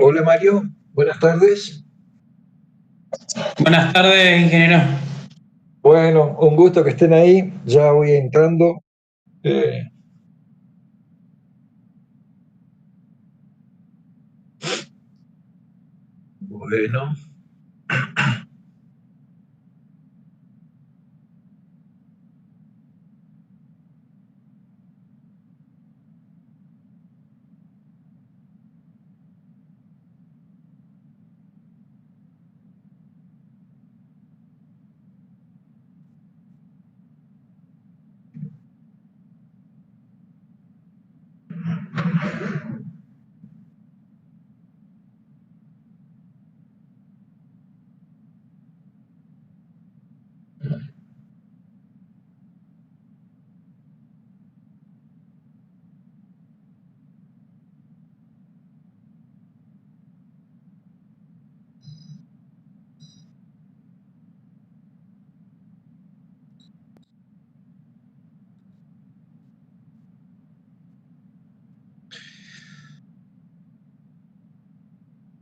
Hola Mario, buenas tardes. Buenas tardes, ingeniero. Bueno, un gusto que estén ahí. Ya voy entrando. Eh, bueno,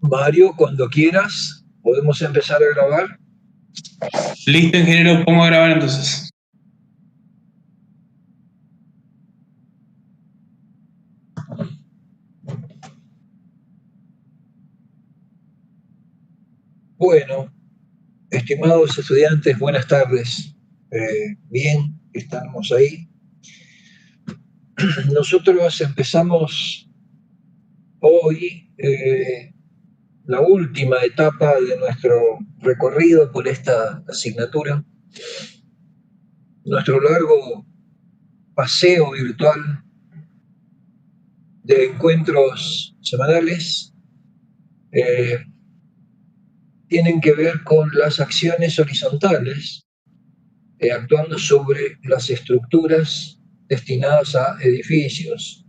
Mario, cuando quieras, podemos empezar a grabar. Listo, ingeniero, pongo a grabar entonces. Bueno, estimados estudiantes, buenas tardes. Bien, estamos ahí. Nosotros empezamos hoy la última etapa de nuestro recorrido por esta asignatura, nuestro largo paseo virtual de encuentros semanales. eh, Tienen que ver con las acciones horizontales, actuando sobre las estructuras destinadas a edificios.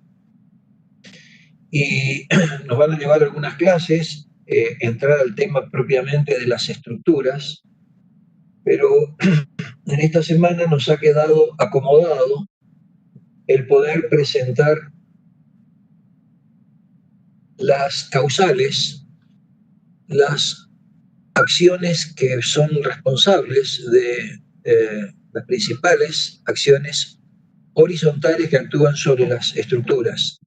Y nos van a llevar algunas clases, entrar al tema propiamente de las estructuras, pero en esta semana nos ha quedado acomodado el poder presentar las causales, las acciones que son responsables de las principales acciones horizontales que actúan sobre las estructuras.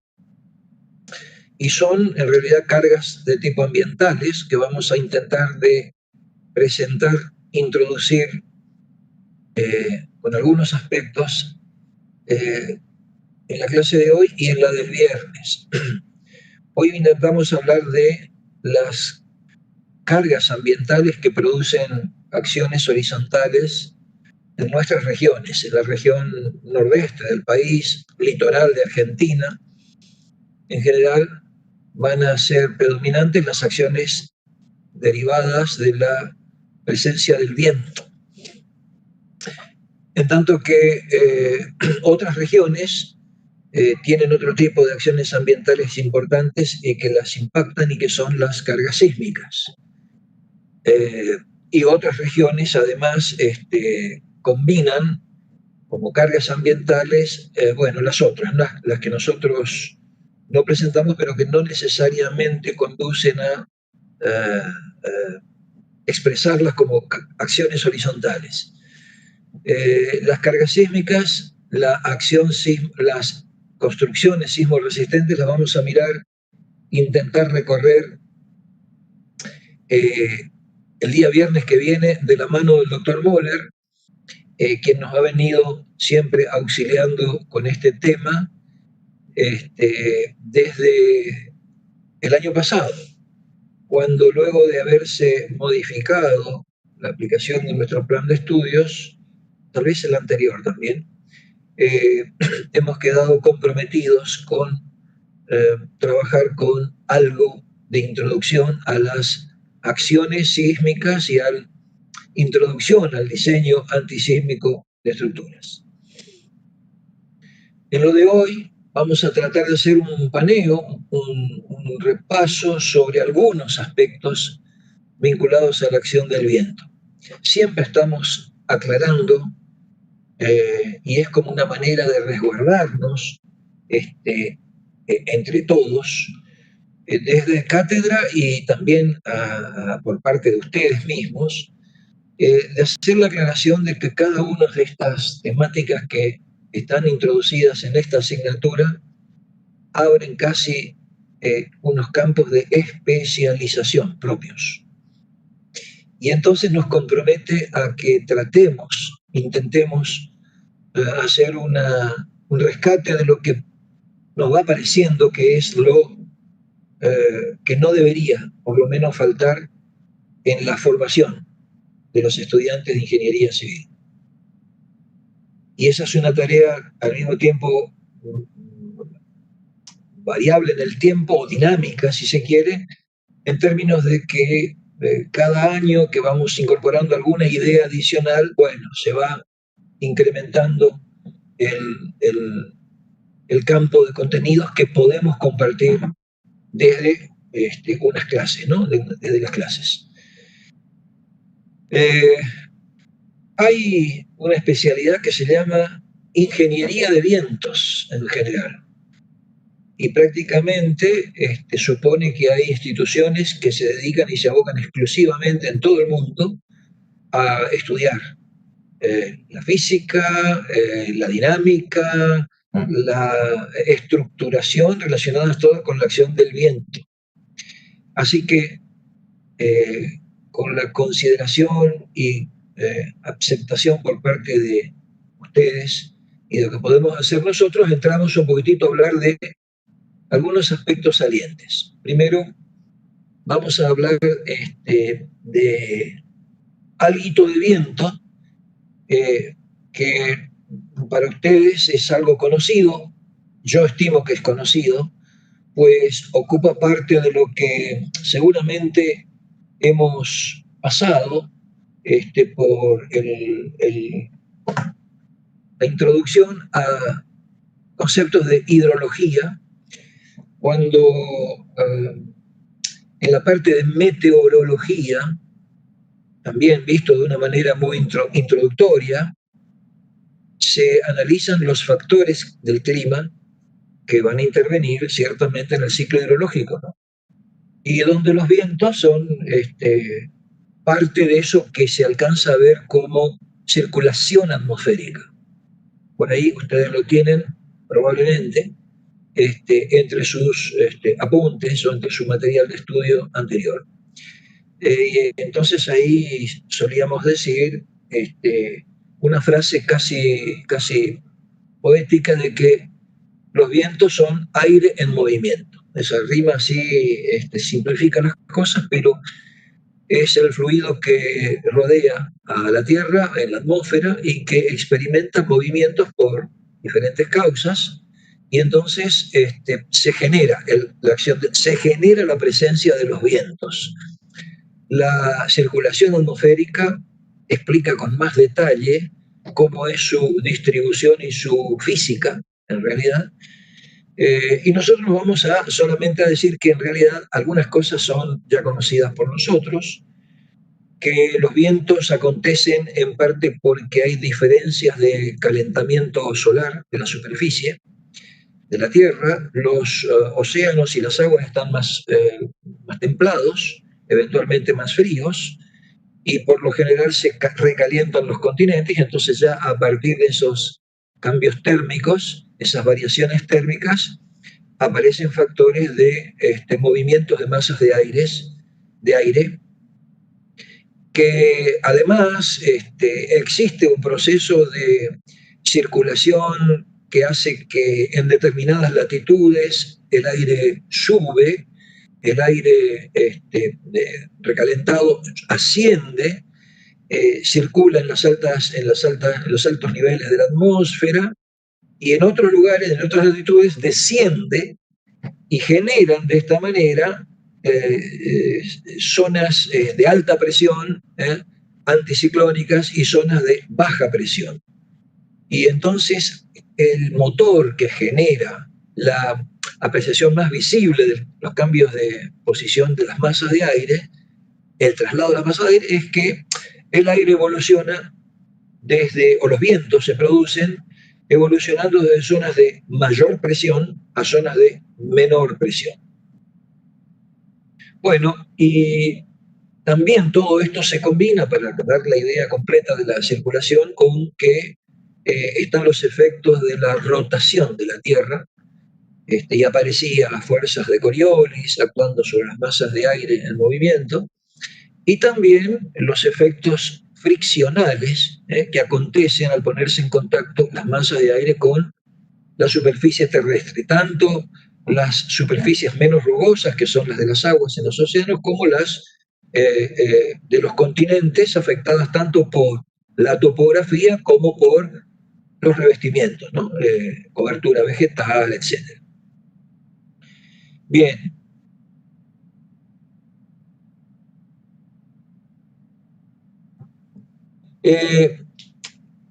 Y son en realidad cargas de tipo ambientales que vamos a intentar de presentar, introducir con algunos aspectos en la clase de hoy y en la del viernes. Hoy intentamos hablar de las cargas ambientales que producen acciones horizontales en nuestras regiones, en la región nordeste del país, litoral de Argentina. En general van a ser predominantes las acciones derivadas de la presencia del viento. En tanto que otras regiones tienen otro tipo de acciones ambientales importantes que las impactan y que son las cargas sísmicas. Y otras regiones además combinan como cargas ambientales, bueno, las otras, las que nosotros no presentamos, pero que no necesariamente conducen a expresarlas como acciones horizontales. Las cargas sísmicas, las construcciones sismo resistentes las vamos a mirar, intentar recorrer el día viernes que viene de la mano del doctor Moller, quien nos ha venido siempre auxiliando con este tema desde el año pasado, cuando luego de haberse modificado la aplicación de nuestro plan de estudios, tal vez el anterior también, hemos quedado comprometidos con trabajar con algo de introducción a las acciones sísmicas y a la introducción al diseño antisísmico de estructuras. En lo de hoy vamos a tratar de hacer un paneo, un repaso sobre algunos aspectos vinculados a la acción del viento. Siempre estamos aclarando, y es como una manera de resguardarnos entre todos, desde cátedra y también por parte de ustedes mismos, de hacer la aclaración de que cada una de estas temáticas que están introducidas en esta asignatura abren casi unos campos de especialización propios. Y entonces nos compromete a que intentemos hacer un rescate de lo que nos va pareciendo que es lo que no debería, por lo menos, faltar en la formación de los estudiantes de ingeniería civil. Y esa es una tarea al mismo tiempo variable en el tiempo o dinámica, si se quiere, en términos de que cada año que vamos incorporando alguna idea adicional, bueno, se va incrementando el campo de contenidos que podemos compartir desde unas clases, ¿no? Desde las clases. Hay una especialidad que se llama ingeniería de vientos en general. Y prácticamente supone que hay instituciones que se dedican y se abocan exclusivamente en todo el mundo a estudiar la física, la dinámica, la estructuración relacionadas todas con la acción del viento. Así que con la consideración y aceptación por parte de ustedes y de lo que podemos hacer nosotros, entramos un poquitito a hablar de algunos aspectos salientes. Primero, vamos a hablar de alguito de viento, que para ustedes es algo conocido, yo estimo que es conocido, pues ocupa parte de lo que seguramente hemos pasado por la introducción a conceptos de hidrología, cuando en la parte de meteorología, también visto de una manera muy introductoria, se analizan los factores del clima que van a intervenir ciertamente en el ciclo hidrológico, ¿no? Y donde los vientos son parte de eso que se alcanza a ver como circulación atmosférica. Por ahí ustedes lo tienen probablemente entre sus apuntes o entre su material de estudio anterior. Entonces ahí solíamos decir una frase casi poética de que los vientos son aire en movimiento. Esa rima así simplifica las cosas, pero es el fluido que rodea a la Tierra en la atmósfera y que experimenta movimientos por diferentes causas, y entonces se genera se genera la presencia de los vientos. La circulación atmosférica explica con más detalle cómo es su distribución y su física, en realidad. Y nosotros vamos solamente a decir que en realidad algunas cosas son ya conocidas por nosotros, que los vientos acontecen en parte porque hay diferencias de calentamiento solar de la superficie de la Tierra, los océanos y las aguas están más templados, eventualmente más fríos, y por lo general se recalientan los continentes, y entonces ya a partir de esos cambios térmicos, esas variaciones térmicas, aparecen factores de movimientos de masas de aire, que además existe un proceso de circulación que hace que en determinadas latitudes el aire sube, el aire recalentado asciende, circula en los altos niveles de la atmósfera, y en otros lugares, en otras latitudes, desciende y generan de esta manera zonas de alta presión, anticiclónicas, y zonas de baja presión. Y entonces el motor que genera la apreciación más visible de los cambios de posición de las masas de aire, el traslado de las masas de aire, es que el aire evoluciona o los vientos se producen evolucionando desde zonas de mayor presión a zonas de menor presión. Bueno, y también todo esto se combina para dar la idea completa de la circulación con que están los efectos de la rotación de la Tierra, y aparecían las fuerzas de Coriolis actuando sobre las masas de aire en movimiento, y también los efectos friccionales que acontecen al ponerse en contacto las masas de aire con la superficie terrestre, tanto las superficies menos rugosas, que son las de las aguas en los océanos, como las de los continentes, afectadas tanto por la topografía como por los revestimientos, ¿no? Cobertura vegetal, etc. Bien.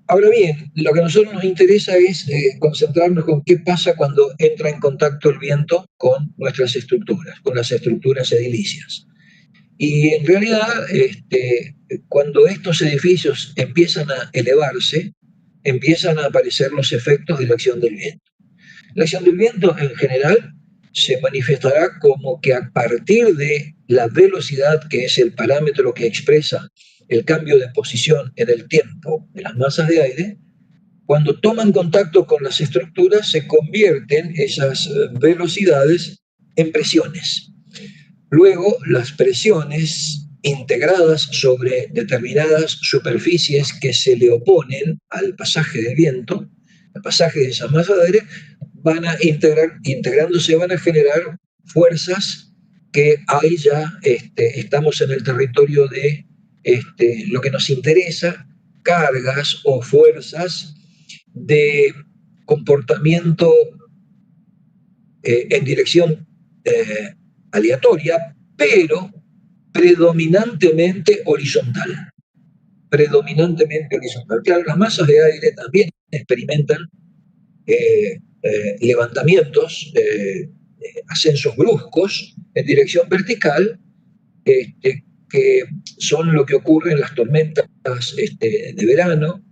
Ahora bien, lo que a nosotros nos interesa es concentrarnos con qué pasa cuando entra en contacto el viento con nuestras estructuras, con las estructuras edilicias. Y en realidad, cuando estos edificios empiezan a elevarse, empiezan a aparecer los efectos de la acción del viento. La acción del viento en general se manifestará como que a partir de la velocidad, que es el parámetro que expresa el cambio de posición en el tiempo de las masas de aire, cuando toman contacto con las estructuras se convierten esas velocidades en presiones. Luego, las presiones integradas sobre determinadas superficies que se le oponen al pasaje del viento, al pasaje de esa masa de aire, van a integrándose, van a generar fuerzas que ahí ya estamos en el territorio de lo que nos interesa, cargas o fuerzas de comportamiento en dirección aleatoria, pero predominantemente horizontal. Predominantemente horizontal. Claro, las masas de aire también experimentan levantamientos, ascensos bruscos en dirección vertical, que son lo que ocurre en las tormentas de verano.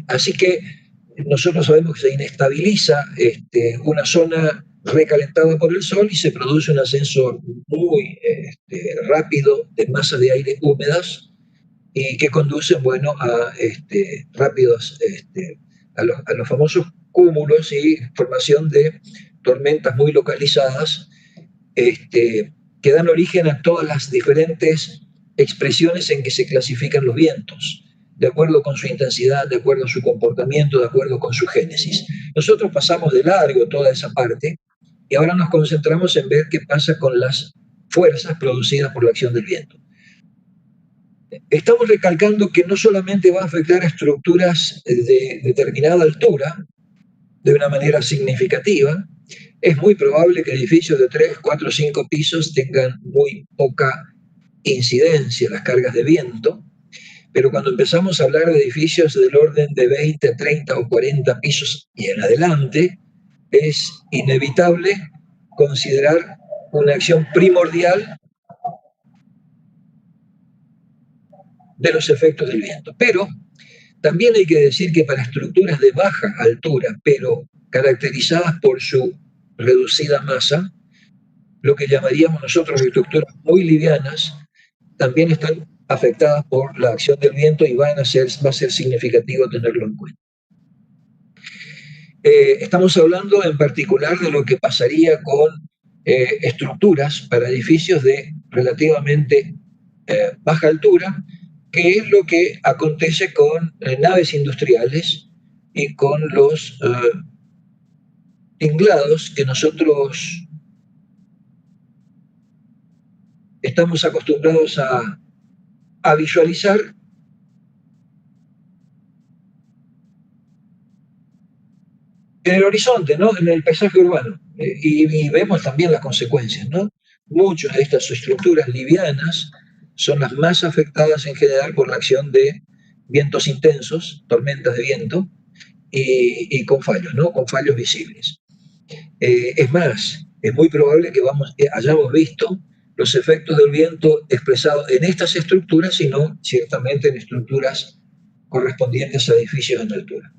Así que nosotros sabemos que se inestabiliza una zona recalentada por el sol y se produce un ascenso muy rápido de masas de aire húmedas y que conducen, bueno, a rápidos, a los famosos cúmulos y formación de tormentas muy localizadas, que dan origen a todas las diferentes expresiones en que se clasifican los vientos, de acuerdo con su intensidad, de acuerdo a su comportamiento, de acuerdo con su génesis. Nosotros pasamos de largo toda esa parte y ahora nos concentramos en ver qué pasa con las fuerzas producidas por la acción del viento. Estamos recalcando que no solamente va a afectar a estructuras de determinada altura de una manera significativa. Es muy probable que edificios de 3, 4, 5 pisos tengan muy poca incidencia en las cargas de viento, pero cuando empezamos a hablar de edificios del orden de 20, 30 o 40 pisos y en adelante, es inevitable considerar una acción primordial de los efectos del viento. Pero también hay que decir que para estructuras de baja altura, pero caracterizadas por su reducida masa, lo que llamaríamos nosotros estructuras muy livianas, también están afectadas por la acción del viento y va a ser significativo tenerlo en cuenta. Estamos hablando en particular de lo que pasaría con estructuras para edificios de relativamente baja altura, que es lo que acontece con naves industriales y con los tinglados que nosotros estamos acostumbrados a visualizar en el horizonte, ¿no? En el paisaje urbano. Y vemos también las consecuencias, ¿no? Muchas de estas estructuras livianas son las más afectadas en general por la acción de vientos intensos, tormentas de viento, y con fallos, ¿no? Con fallos visibles. Es más, es muy probable que hayamos visto los efectos del viento expresados en estas estructuras, sino ciertamente en estructuras correspondientes a edificios en altura.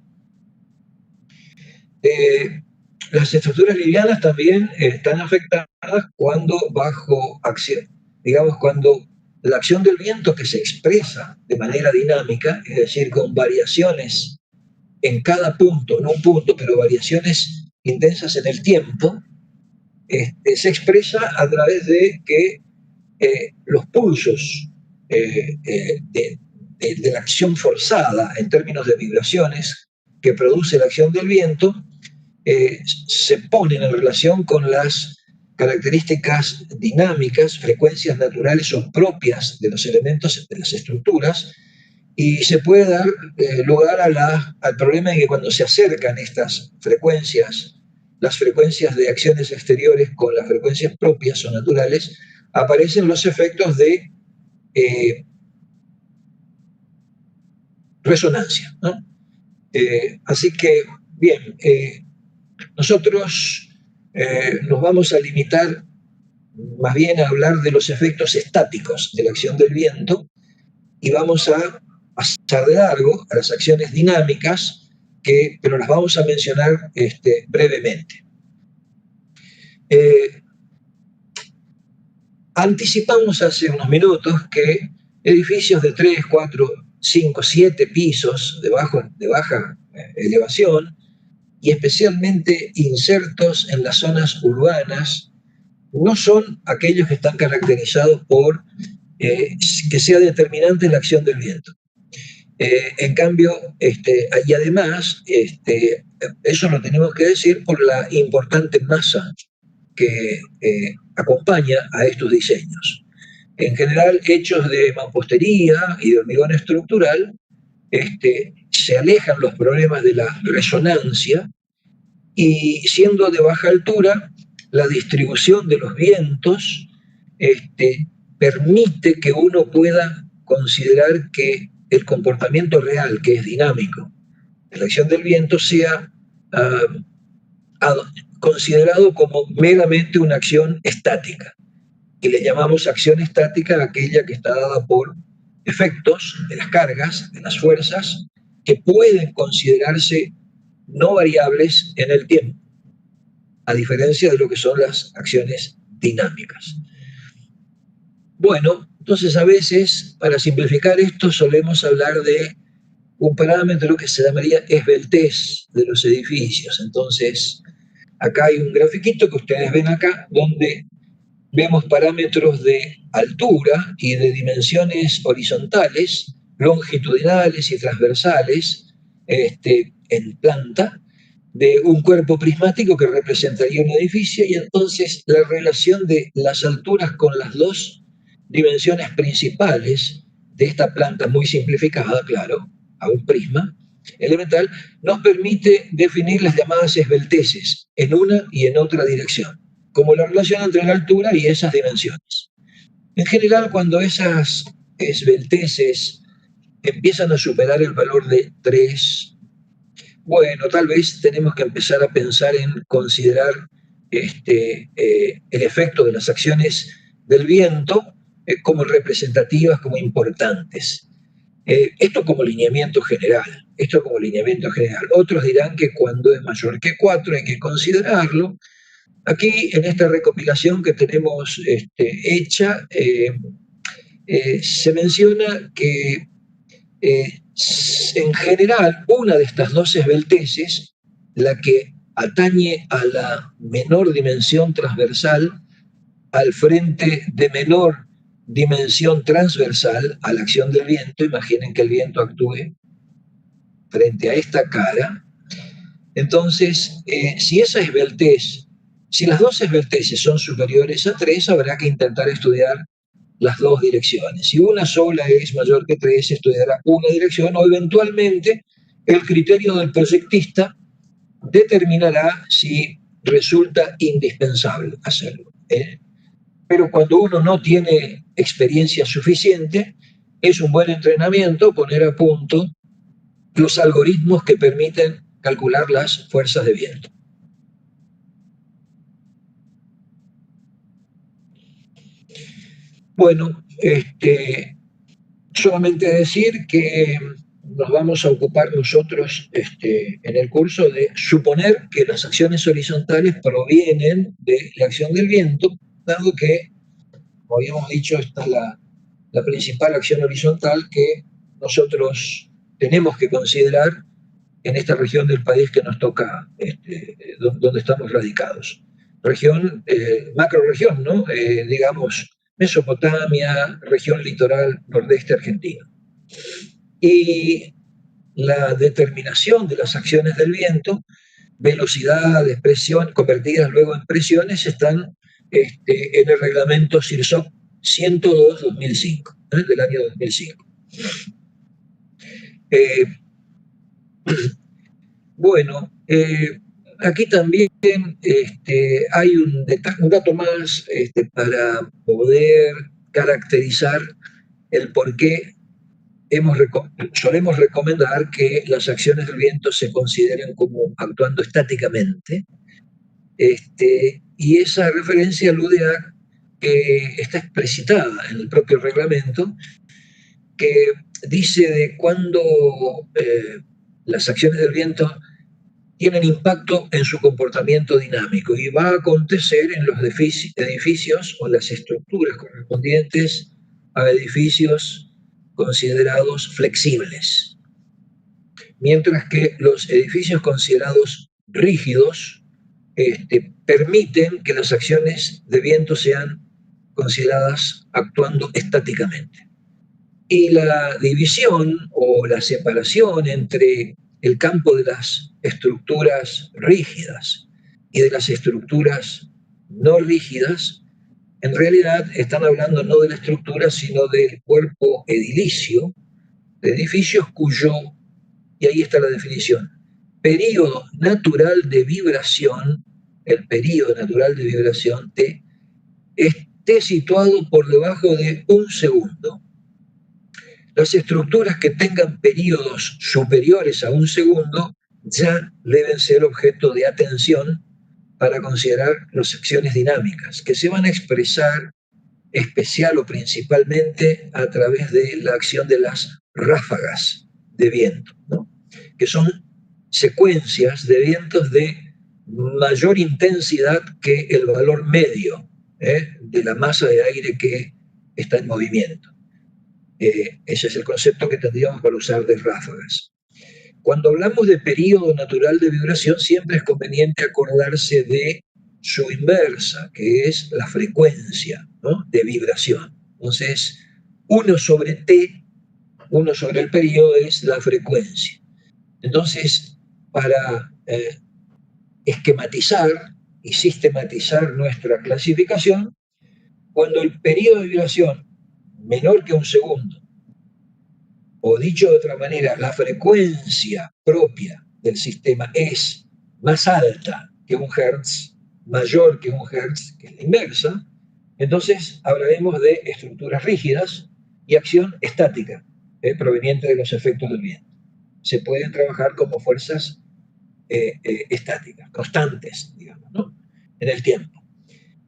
Las estructuras livianas también están afectadas cuando bajo acción, digamos, cuando la acción del viento que se expresa de manera dinámica, es decir, con variaciones en cada punto, no un punto, pero variaciones intensas en el tiempo, se expresa a través de que los pulsos de la acción forzada en términos de vibraciones que produce la acción del viento se ponen en relación con las características dinámicas, frecuencias naturales o propias de los elementos, de las estructuras, y se puede dar lugar al problema de que cuando se acercan estas frecuencias, las frecuencias de acciones exteriores con las frecuencias propias o naturales, aparecen los efectos de resonancia, ¿no? Así que, bien, nosotros nos vamos a limitar más bien a hablar de los efectos estáticos de la acción del viento y vamos a pasar de largo a las acciones dinámicas, pero las vamos a mencionar brevemente. Anticipamos hace unos minutos que edificios de 3, 4, 5, 7 pisos de baja elevación y especialmente insertos en las zonas urbanas no son aquellos que están caracterizados por que sea determinante la acción del viento. En cambio, y además, eso lo tenemos que decir por la importante masa que acompaña a estos diseños. En general, hechos de mampostería y de hormigón estructural, se alejan los problemas de la resonancia y siendo de baja altura, la distribución de los vientos permite que uno pueda considerar que el comportamiento real, que es dinámico, de la acción del viento, sea considerado como meramente una acción estática. Y le llamamos acción estática a aquella que está dada por efectos de las cargas, de las fuerzas, que pueden considerarse no variables en el tiempo, a diferencia de lo que son las acciones dinámicas. Bueno, entonces a veces, para simplificar esto, solemos hablar de un parámetro que se llamaría esbeltez de los edificios. Entonces, acá hay un grafiquito que ustedes ven acá, donde vemos parámetros de altura y de dimensiones horizontales, longitudinales y transversales en planta, de un cuerpo prismático que representaría un edificio, y entonces la relación de las alturas con las dos dimensiones principales de esta planta muy simplificada, claro, a un prisma elemental, nos permite definir las llamadas esbelteces en una y en otra dirección, como la relación entre la altura y esas dimensiones. En general, cuando esas esbelteces empiezan a superar el valor de 3, bueno, tal vez tenemos que empezar a pensar en considerar el efecto de las acciones del viento como representativas, como importantes. Esto como lineamiento general. Otros dirán que cuando es mayor que 4 hay que considerarlo. Aquí, en esta recopilación que tenemos hecha, se menciona que en general una de estas dos esbelteces, la que atañe a la menor dimensión transversal, al frente de menor dimensión transversal a la acción del viento, imaginen que el viento actúe frente a esta cara, entonces si las dos esbelteces son superiores a 3, habrá que intentar estudiar las dos direcciones. Si una sola es mayor que 3, estudiará una dirección, o eventualmente el criterio del proyectista determinará si resulta indispensable hacerlo. Pero cuando uno no tiene experiencia suficiente, es un buen entrenamiento poner a punto los algoritmos que permiten calcular las fuerzas de viento. Bueno, solamente decir que nos vamos a ocupar nosotros en el curso de suponer que las acciones horizontales provienen de la acción del viento, dado que, como habíamos dicho, esta es la principal acción horizontal que nosotros tenemos que considerar en esta región del país que nos toca, donde estamos radicados. Región, macroregión, ¿no? Digamos, Mesopotamia, región litoral nordeste argentino. Y la determinación de las acciones del viento, velocidades, presión, convertidas luego en presiones, están en el reglamento CIRSOC 102-2005, del año 2005. Bueno, aquí también hay un dato más para poder caracterizar el por qué solemos recomendar que las acciones del viento se consideren como actuando estáticamente. Y esa referencia alude a que está explicitada en el propio reglamento, que dice de cuando las acciones del viento tienen impacto en su comportamiento dinámico y va a acontecer en los edificios o las estructuras correspondientes a edificios considerados flexibles, mientras que los edificios considerados rígidos permiten que las acciones de viento sean consideradas actuando estáticamente. Y la división o la separación entre el campo de las estructuras rígidas y de las estructuras no rígidas, en realidad están hablando no de la estructura, sino del cuerpo edilicio, de edificios cuyo, y ahí está la definición, periodo natural de vibración, el periodo natural de vibración T, esté situado por debajo de 1 segundo. Las estructuras que tengan periodos superiores a 1 segundo ya deben ser objeto de atención para considerar las acciones dinámicas, que se van a expresar especial o principalmente a través de la acción de las ráfagas de viento, ¿no? Que son secuencias de vientos de mayor intensidad que el valor medio de la masa de aire que está en movimiento. Ese es el concepto que tendríamos para usar de ráfagas. Cuando hablamos de periodo natural de vibración, siempre es conveniente acordarse de su inversa, que es la frecuencia, ¿no?, de vibración. Entonces, 1 sobre T, 1 sobre el periodo es la frecuencia. Entonces, para esquematizar y sistematizar nuestra clasificación, cuando el periodo de vibración menor que 1 segundo, o dicho de otra manera, la frecuencia propia del sistema es más alta que 1 Hz, mayor que 1 Hz, que es la inversa, entonces hablaremos de estructuras rígidas y acción estática, proveniente de los efectos del viento. Se pueden trabajar como fuerzas estáticas, constantes, digamos, ¿no?, en el tiempo.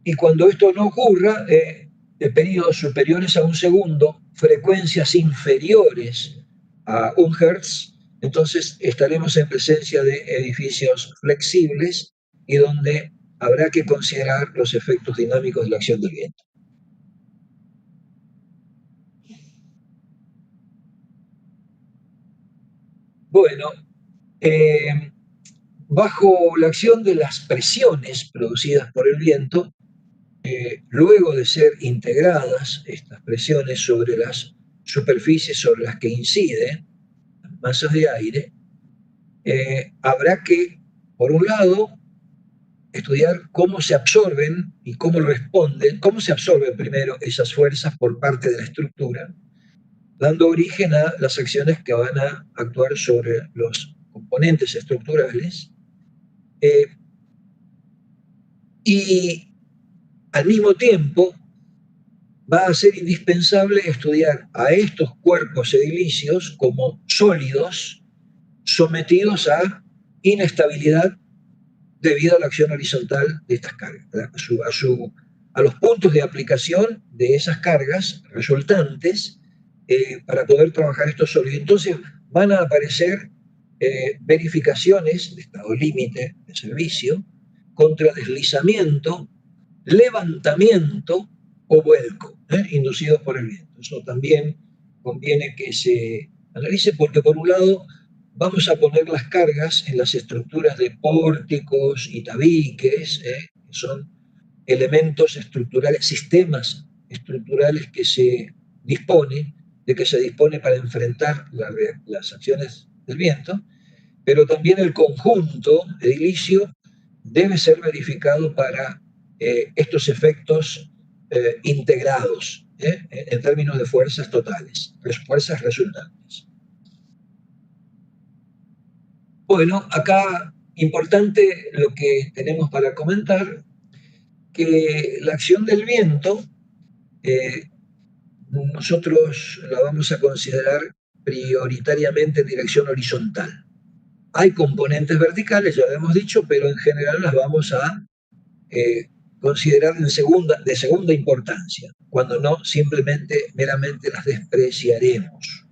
Y cuando esto no ocurra, de periodos superiores a 1 segundo, frecuencias inferiores a 1 Hz, entonces estaremos en presencia de edificios flexibles y donde habrá que considerar los efectos dinámicos de la acción del viento. Bueno, bajo la acción de las presiones producidas por el viento, luego de ser integradas estas presiones sobre las superficies sobre las que inciden las masas de aire, habrá que, por un lado, estudiar cómo se absorben y cómo responden, cómo se absorben primero esas fuerzas por parte de la estructura, dando origen a las acciones que van a actuar sobre los componentes estructurales, y al mismo tiempo va a ser indispensable estudiar a estos cuerpos edilicios como sólidos sometidos a inestabilidad debido a la acción horizontal de estas cargas, a los puntos de aplicación de esas cargas resultantes para poder trabajar estos sólidos. Entonces van a aparecer verificaciones de estado límite de servicio contra deslizamiento, levantamiento o vuelco, inducidos por el viento. Eso también conviene que se analice porque, por un lado, vamos a poner las cargas en las estructuras de pórticos y tabiques, que son elementos estructurales, sistemas estructurales que se dispone para enfrentar las acciones del viento, pero también el conjunto edilicio debe ser verificado para estos efectos integrados en términos de fuerzas totales, fuerzas resultantes. Bueno, acá importante lo que tenemos para comentar, que la acción del viento nosotros la vamos a considerar prioritariamente en dirección horizontal. Hay componentes verticales, ya lo hemos dicho, pero en general las vamos a considerar de segunda importancia, cuando no meramente las despreciaremos.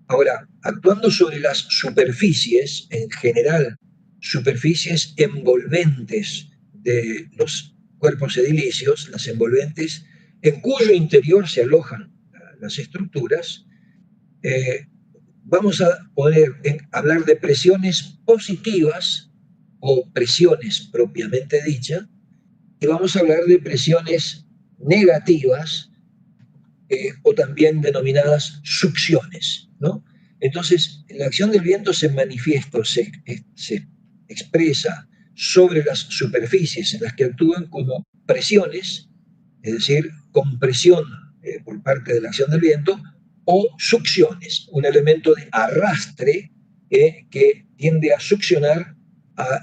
Ahora, actuando sobre las superficies, en general, superficies envolventes de los cuerpos edilicios, las envolventes en cuyo interior se alojan las estructuras, vamos a hablar de presiones positivas o presiones propiamente dichas, y vamos a hablar de presiones negativas o también denominadas succiones, ¿no? Entonces, la acción del viento se manifiesta, se expresa sobre las superficies en las que actúan como presiones, es decir, compresión por parte de la acción del viento, o succiones, un elemento de arrastre que tiende a succionar a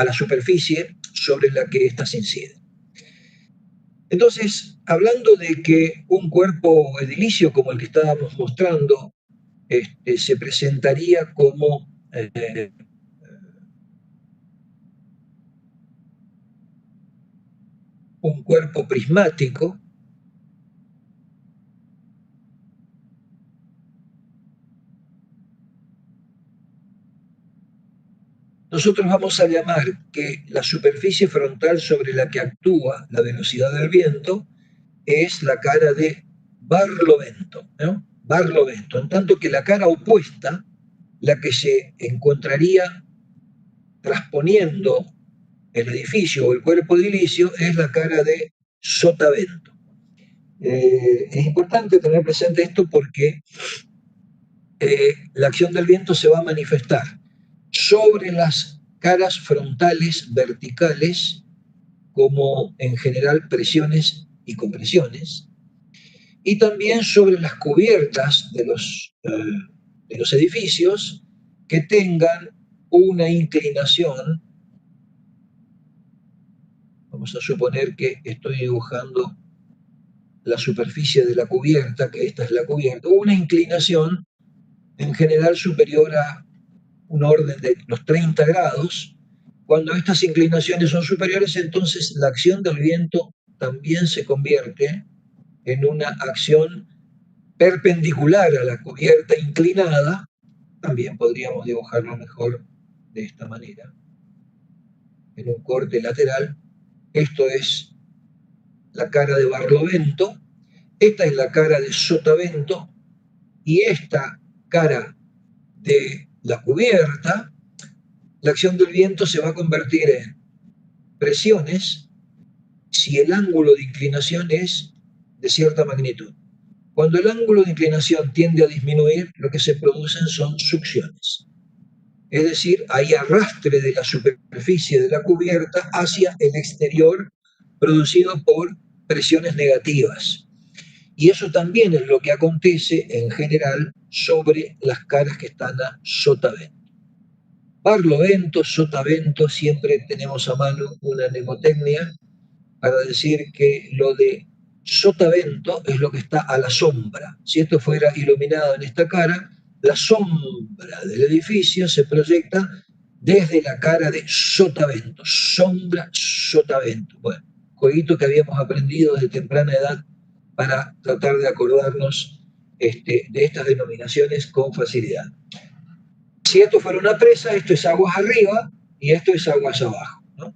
la superficie sobre la que éstas inciden. Entonces, hablando de que un cuerpo edilicio como el que estábamos mostrando se presentaría como un cuerpo prismático, nosotros vamos a llamar que la superficie frontal sobre la que actúa la velocidad del viento es la cara de Barlovento, ¿no? Barlovento, en tanto que la cara opuesta, la que se encontraría transponiendo el edificio o el cuerpo edilicio, es la cara de Sotavento. Es importante tener presente esto porque la acción del viento se va a manifestar sobre las caras frontales verticales, como en general presiones y compresiones, y también sobre las cubiertas de los edificios que tengan una inclinación. Vamos a suponer que estoy dibujando la superficie de la cubierta, que esta es la cubierta, una inclinación en general superior a un orden de los 30 grados. Cuando estas inclinaciones son superiores, entonces la acción del viento también se convierte en una acción perpendicular a la cubierta inclinada. También podríamos dibujarlo mejor de esta manera, en un corte lateral. Esto es la cara de Barlovento, esta es la cara de Sotavento, y esta cara de la cubierta, la acción del viento se va a convertir en presiones si el ángulo de inclinación es de cierta magnitud. Cuando el ángulo de inclinación tiende a disminuir, lo que se producen son succiones. Es decir, hay arrastre de la superficie de la cubierta hacia el exterior, producido por presiones negativas. Y eso también es lo que acontece en general sobre las caras que están a sotavento. Barlovento, sotavento, siempre tenemos a mano una mnemotecnia para decir que lo de sotavento es lo que está a la sombra. Si esto fuera iluminado en esta cara, la sombra del edificio se proyecta desde la cara de sotavento, sombra, sotavento. Bueno, jueguito que habíamos aprendido desde temprana edad para tratar de acordarnos de estas denominaciones con facilidad. Si esto fuera una presa, esto es aguas arriba y esto es aguas abajo, ¿no?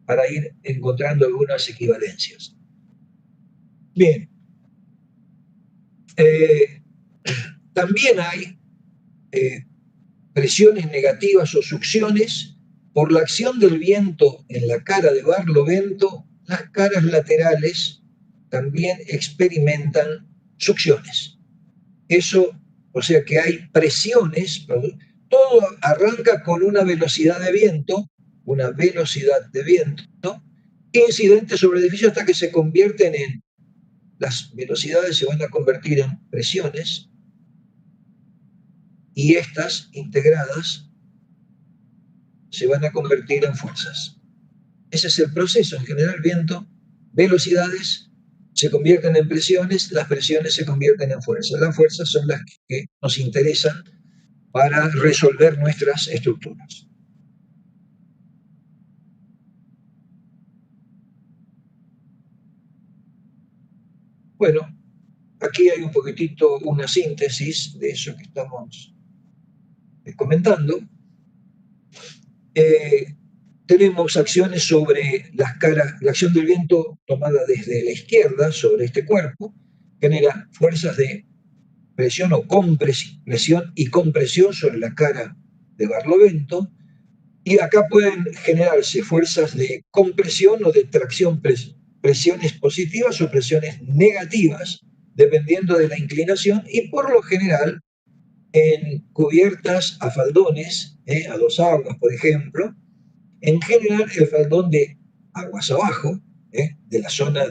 Para ir encontrando algunas equivalencias. Bien. También hay presiones negativas o succiones. Por la acción del viento en la cara de Barlovento, las caras laterales también experimentan succiones. Eso, o sea que hay presiones, todo arranca con una velocidad de viento, incidente sobre el edificio hasta que se convierten en, las velocidades se van a convertir en presiones, y estas integradas se van a convertir en fuerzas. Ese es el proceso. En general, viento, velocidades se convierten en presiones, las presiones se convierten en fuerzas. Las fuerzas son las que nos interesan para resolver nuestras estructuras. Bueno, aquí hay un poquitito una síntesis de eso que estamos comentando. Tenemos acciones sobre la acción del viento tomada desde la izquierda sobre este cuerpo, genera fuerzas de presión o compresión, presión y compresión sobre la cara de Barlovento, y acá pueden generarse fuerzas de compresión o de tracción, presiones positivas o presiones negativas, dependiendo de la inclinación, y por lo general en cubiertas a faldones, a dos aguas, por ejemplo. En general, el faldón de aguas abajo, de la zona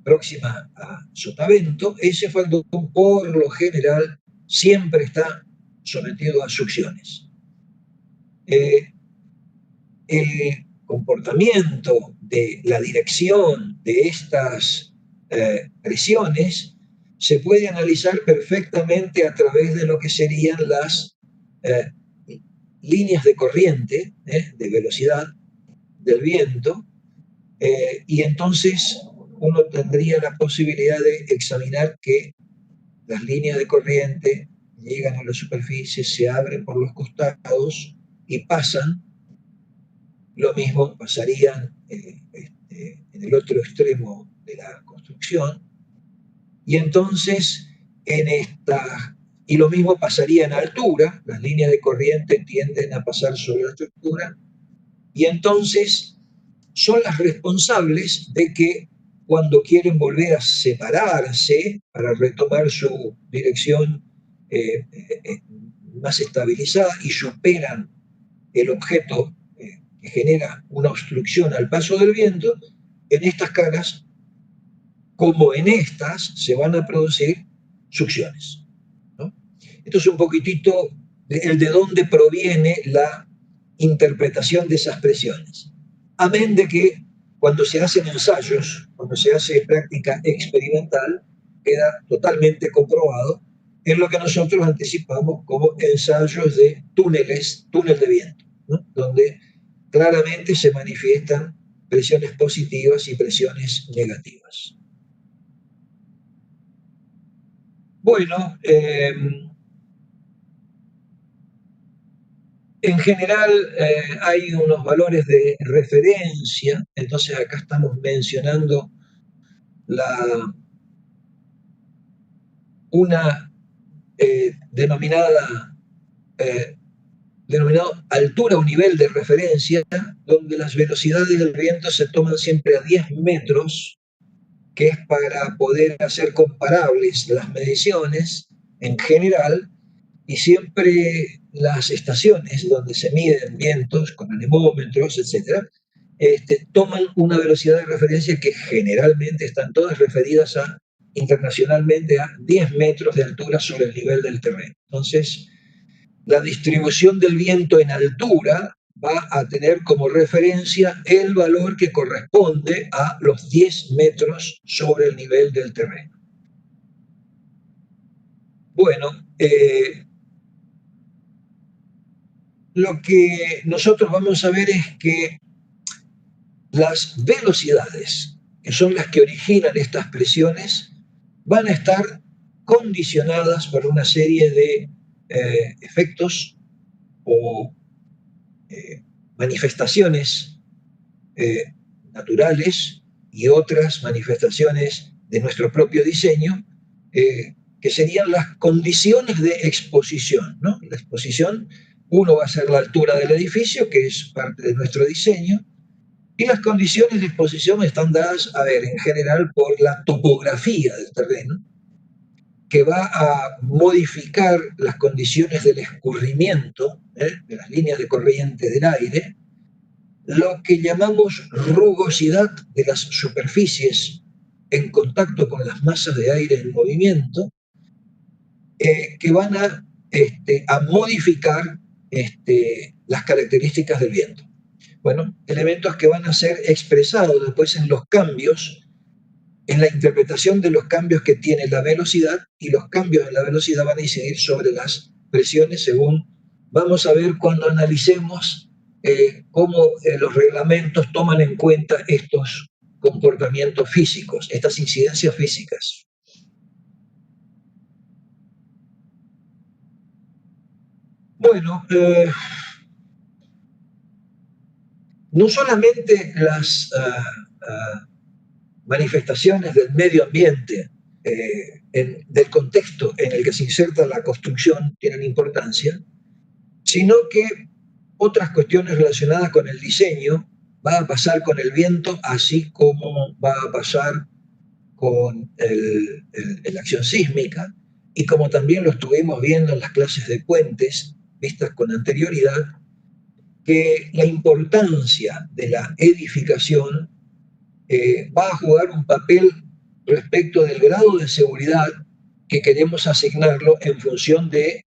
próxima a Sotavento, ese faldón por lo general siempre está sometido a succiones. El comportamiento de la dirección de estas presiones se puede analizar perfectamente a través de lo que serían las líneas de corriente, de velocidad del viento, y entonces uno tendría la posibilidad de examinar que las líneas de corriente llegan a la superficie, se abren por los costados y pasan. Lo mismo pasarían en el otro extremo de la construcción, y entonces y lo mismo pasaría en altura, las líneas de corriente tienden a pasar sobre la estructura, y entonces son las responsables de que cuando quieren volver a separarse para retomar su dirección más estabilizada y superan el objeto que genera una obstrucción al paso del viento, en estas caras, como en estas, se van a producir succiones, ¿no? Esto es un poquitito el de dónde proviene la interpretación de esas presiones. Amén de que cuando se hacen ensayos, cuando se hace práctica experimental, queda totalmente comprobado en lo que nosotros anticipamos como ensayos de túnel de viento, ¿no? Donde claramente se manifiestan presiones positivas y presiones negativas. Bueno, en general hay unos valores de referencia, entonces acá estamos mencionando una denominado altura o nivel de referencia, donde las velocidades del viento se toman siempre a 10 metros, que es para poder hacer comparables las mediciones en general, y siempre las estaciones donde se miden vientos con anemómetros, etc., toman una velocidad de referencia que generalmente están todas referidas internacionalmente a 10 metros de altura sobre el nivel del terreno. Entonces, la distribución del viento en altura va a tener como referencia el valor que corresponde a los 10 metros sobre el nivel del terreno. Bueno, lo que nosotros vamos a ver es que las velocidades, que son las que originan estas presiones, van a estar condicionadas por una serie de efectos o manifestaciones naturales y otras manifestaciones de nuestro propio diseño, que serían las condiciones de exposición, ¿no? La exposición, uno va a ser la altura del edificio, que es parte de nuestro diseño, y las condiciones de exposición están dadas, a ver, en general por la topografía del terreno, que va a modificar las condiciones del escurrimiento, de las líneas de corriente del aire, lo que llamamos rugosidad de las superficies en contacto con las masas de aire en movimiento, que van a modificar las características del viento. Bueno, elementos que van a ser expresados después en los cambios, en la interpretación de los cambios que tiene la velocidad, y los cambios en la velocidad van a incidir sobre las presiones, según vamos a ver cuando analicemos cómo los reglamentos toman en cuenta estos comportamientos físicos, estas incidencias físicas. Bueno, no solamente las manifestaciones del medio ambiente, del contexto en el que se inserta la construcción tienen importancia, sino que otras cuestiones relacionadas con el diseño va a pasar con el viento, así como va a pasar con la acción sísmica, y como también lo estuvimos viendo en las clases de puentes vistas con anterioridad, que la importancia de la edificación va a jugar un papel respecto del grado de seguridad que queremos asignarlo en función de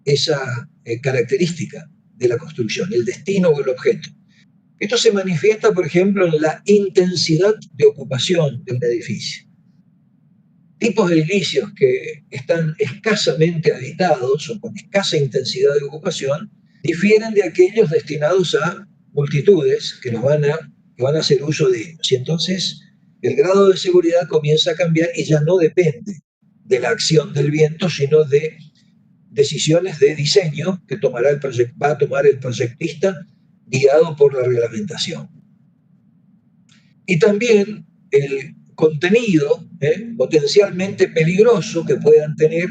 esa característica de la construcción, el destino o el objeto. Esto se manifiesta, por ejemplo, en la intensidad de ocupación de un edificio. Tipos de edificios que están escasamente habitados o con escasa intensidad de ocupación difieren de aquellos destinados a multitudes que van a hacer uso de ellos. Y entonces el grado de seguridad comienza a cambiar y ya no depende de la acción del viento, sino de decisiones de diseño que va a tomar el proyectista guiado por la reglamentación. Y también el contenido potencialmente peligroso que puedan tener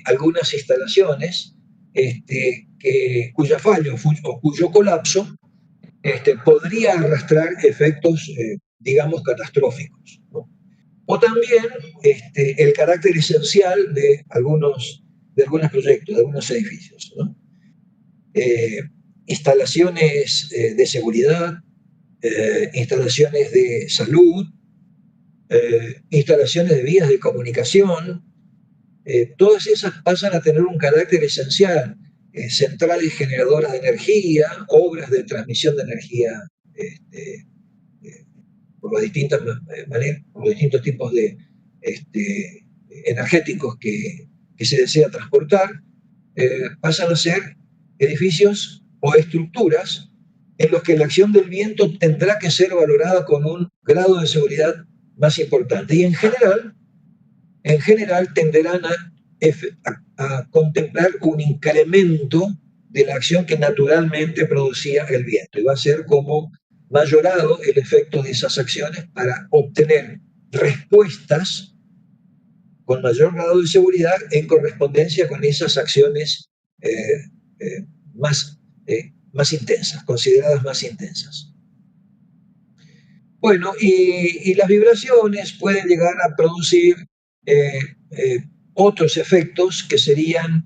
algunas instalaciones cuya falla o cuyo colapso podría arrastrar efectos, digamos, catastróficos, ¿no? O también el carácter esencial de algunos proyectos, de algunos edificios, ¿no? Instalaciones de seguridad, instalaciones de salud, instalaciones de vías de comunicación, todas esas pasan a tener un carácter esencial, centrales generadoras de energía, obras de transmisión de energía por las distintas maneras, por los distintos tipos de energéticos que se desea transportar, pasan a ser edificios o estructuras en los que la acción del viento tendrá que ser valorada con un grado de seguridad más importante. Y en general tenderán a contemplar un incremento de la acción que naturalmente producía el viento. Y va a ser como mayorado el efecto de esas acciones para obtener respuestas con mayor grado de seguridad en correspondencia con esas acciones más intensas, consideradas más intensas. Bueno, y las vibraciones pueden llegar a producir otros efectos que serían,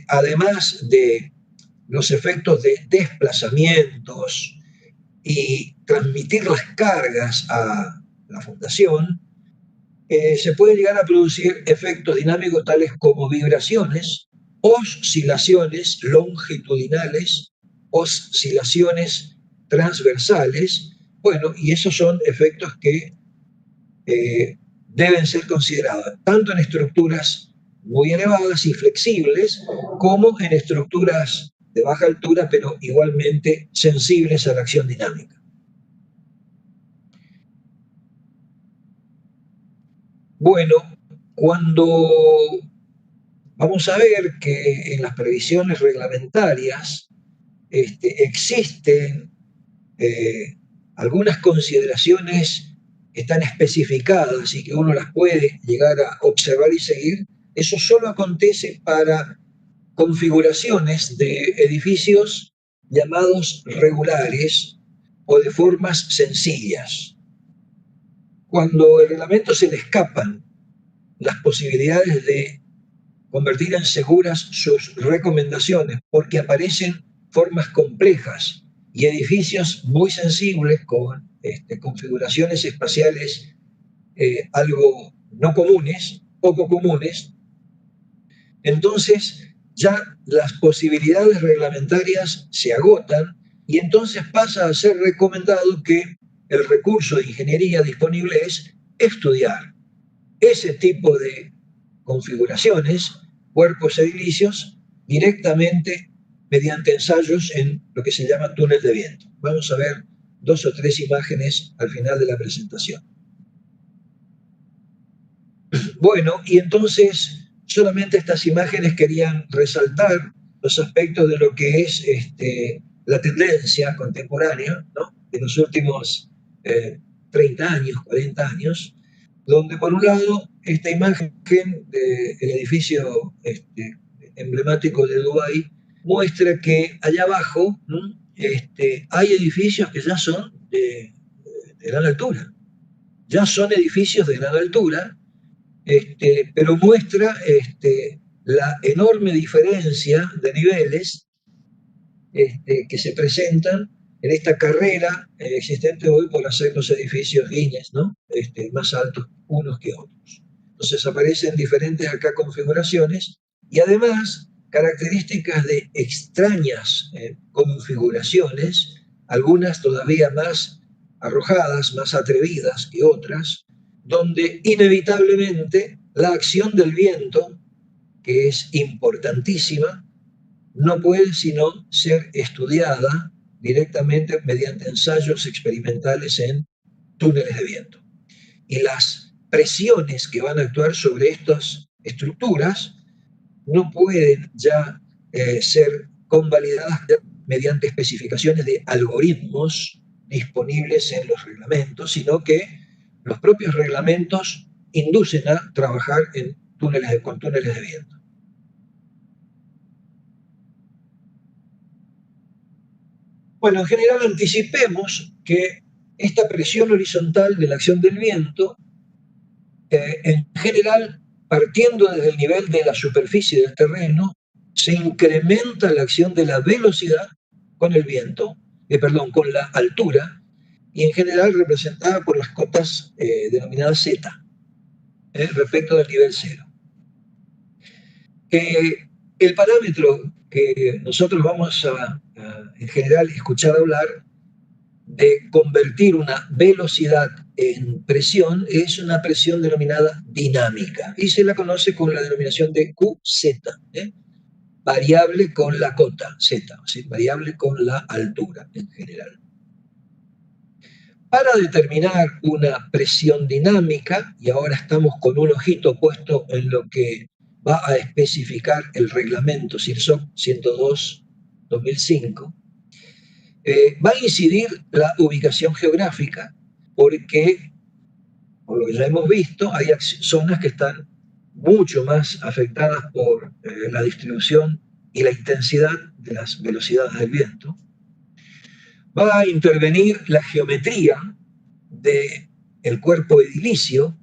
además de los efectos de desplazamientos y transmitir las cargas a la fundación, se pueden llegar a producir efectos dinámicos tales como vibraciones, oscilaciones longitudinales, oscilaciones transversales. Bueno, y esos son efectos que deben ser considerados tanto en estructuras muy elevadas y flexibles como en estructuras de baja altura, pero igualmente sensibles a la acción dinámica. Bueno, Cuando vamos a ver que en las previsiones reglamentarias existen algunas consideraciones que están especificadas y que uno las puede llegar a observar y seguir, eso solo acontece para configuraciones de edificios llamados regulares o de formas sencillas. Cuando el reglamento se le escapan las posibilidades de convertir en seguras sus recomendaciones porque aparecen formas complejas y edificios muy sensibles con configuraciones espaciales algo no comunes, poco comunes, entonces ya las posibilidades reglamentarias se agotan y entonces pasa a ser recomendado que el recurso de ingeniería disponible es estudiar ese tipo de configuraciones, cuerpos edilicios, directamente mediante ensayos en lo que se llama túnel de viento. Vamos a ver 2 o 3 imágenes al final de la presentación. Bueno, y entonces solamente estas imágenes querían resaltar los aspectos de lo que es la tendencia contemporánea, ¿no?, de los últimos 30 años, 40 años, donde por un lado esta imagen del edificio emblemático de Dubái muestra que allá abajo, ¿no?, hay edificios que ya son de gran altura, ya son edificios de gran altura, pero muestra la enorme diferencia de niveles que se presentan en esta carrera existente hoy por hacer los edificios líneas, ¿no?, más altos unos que otros. Entonces aparecen diferentes acá configuraciones y además características de extrañas configuraciones, algunas todavía más arrojadas, más atrevidas que otras, donde inevitablemente la acción del viento, que es importantísima, no puede sino ser estudiada directamente mediante ensayos experimentales en túneles de viento. Y las presiones que van a actuar sobre estas estructuras no pueden ya ser convalidadas mediante especificaciones de algoritmos disponibles en los reglamentos, sino que los propios reglamentos inducen a trabajar con túneles de viento. Bueno, en general anticipemos que esta presión horizontal de la acción del viento, en general, partiendo desde el nivel de la superficie del terreno, se incrementa la acción de la velocidad con el viento, con la altura, y en general representada por las cotas denominadas Z, respecto del nivel cero. El parámetro que nosotros vamos a en general escuchar hablar de convertir una velocidad en presión es una presión denominada dinámica y se la conoce con la denominación de QZ, variable con la cota Z, ¿sí?, variable con la altura en general. Para determinar una presión dinámica, y ahora estamos con un ojito puesto en lo que va a especificar el reglamento CIRSOC 102-2005, va a incidir la ubicación geográfica porque, por lo que ya hemos visto, hay zonas que están mucho más afectadas por la distribución y la intensidad de las velocidades del viento. Va a intervenir la geometría del cuerpo edilicio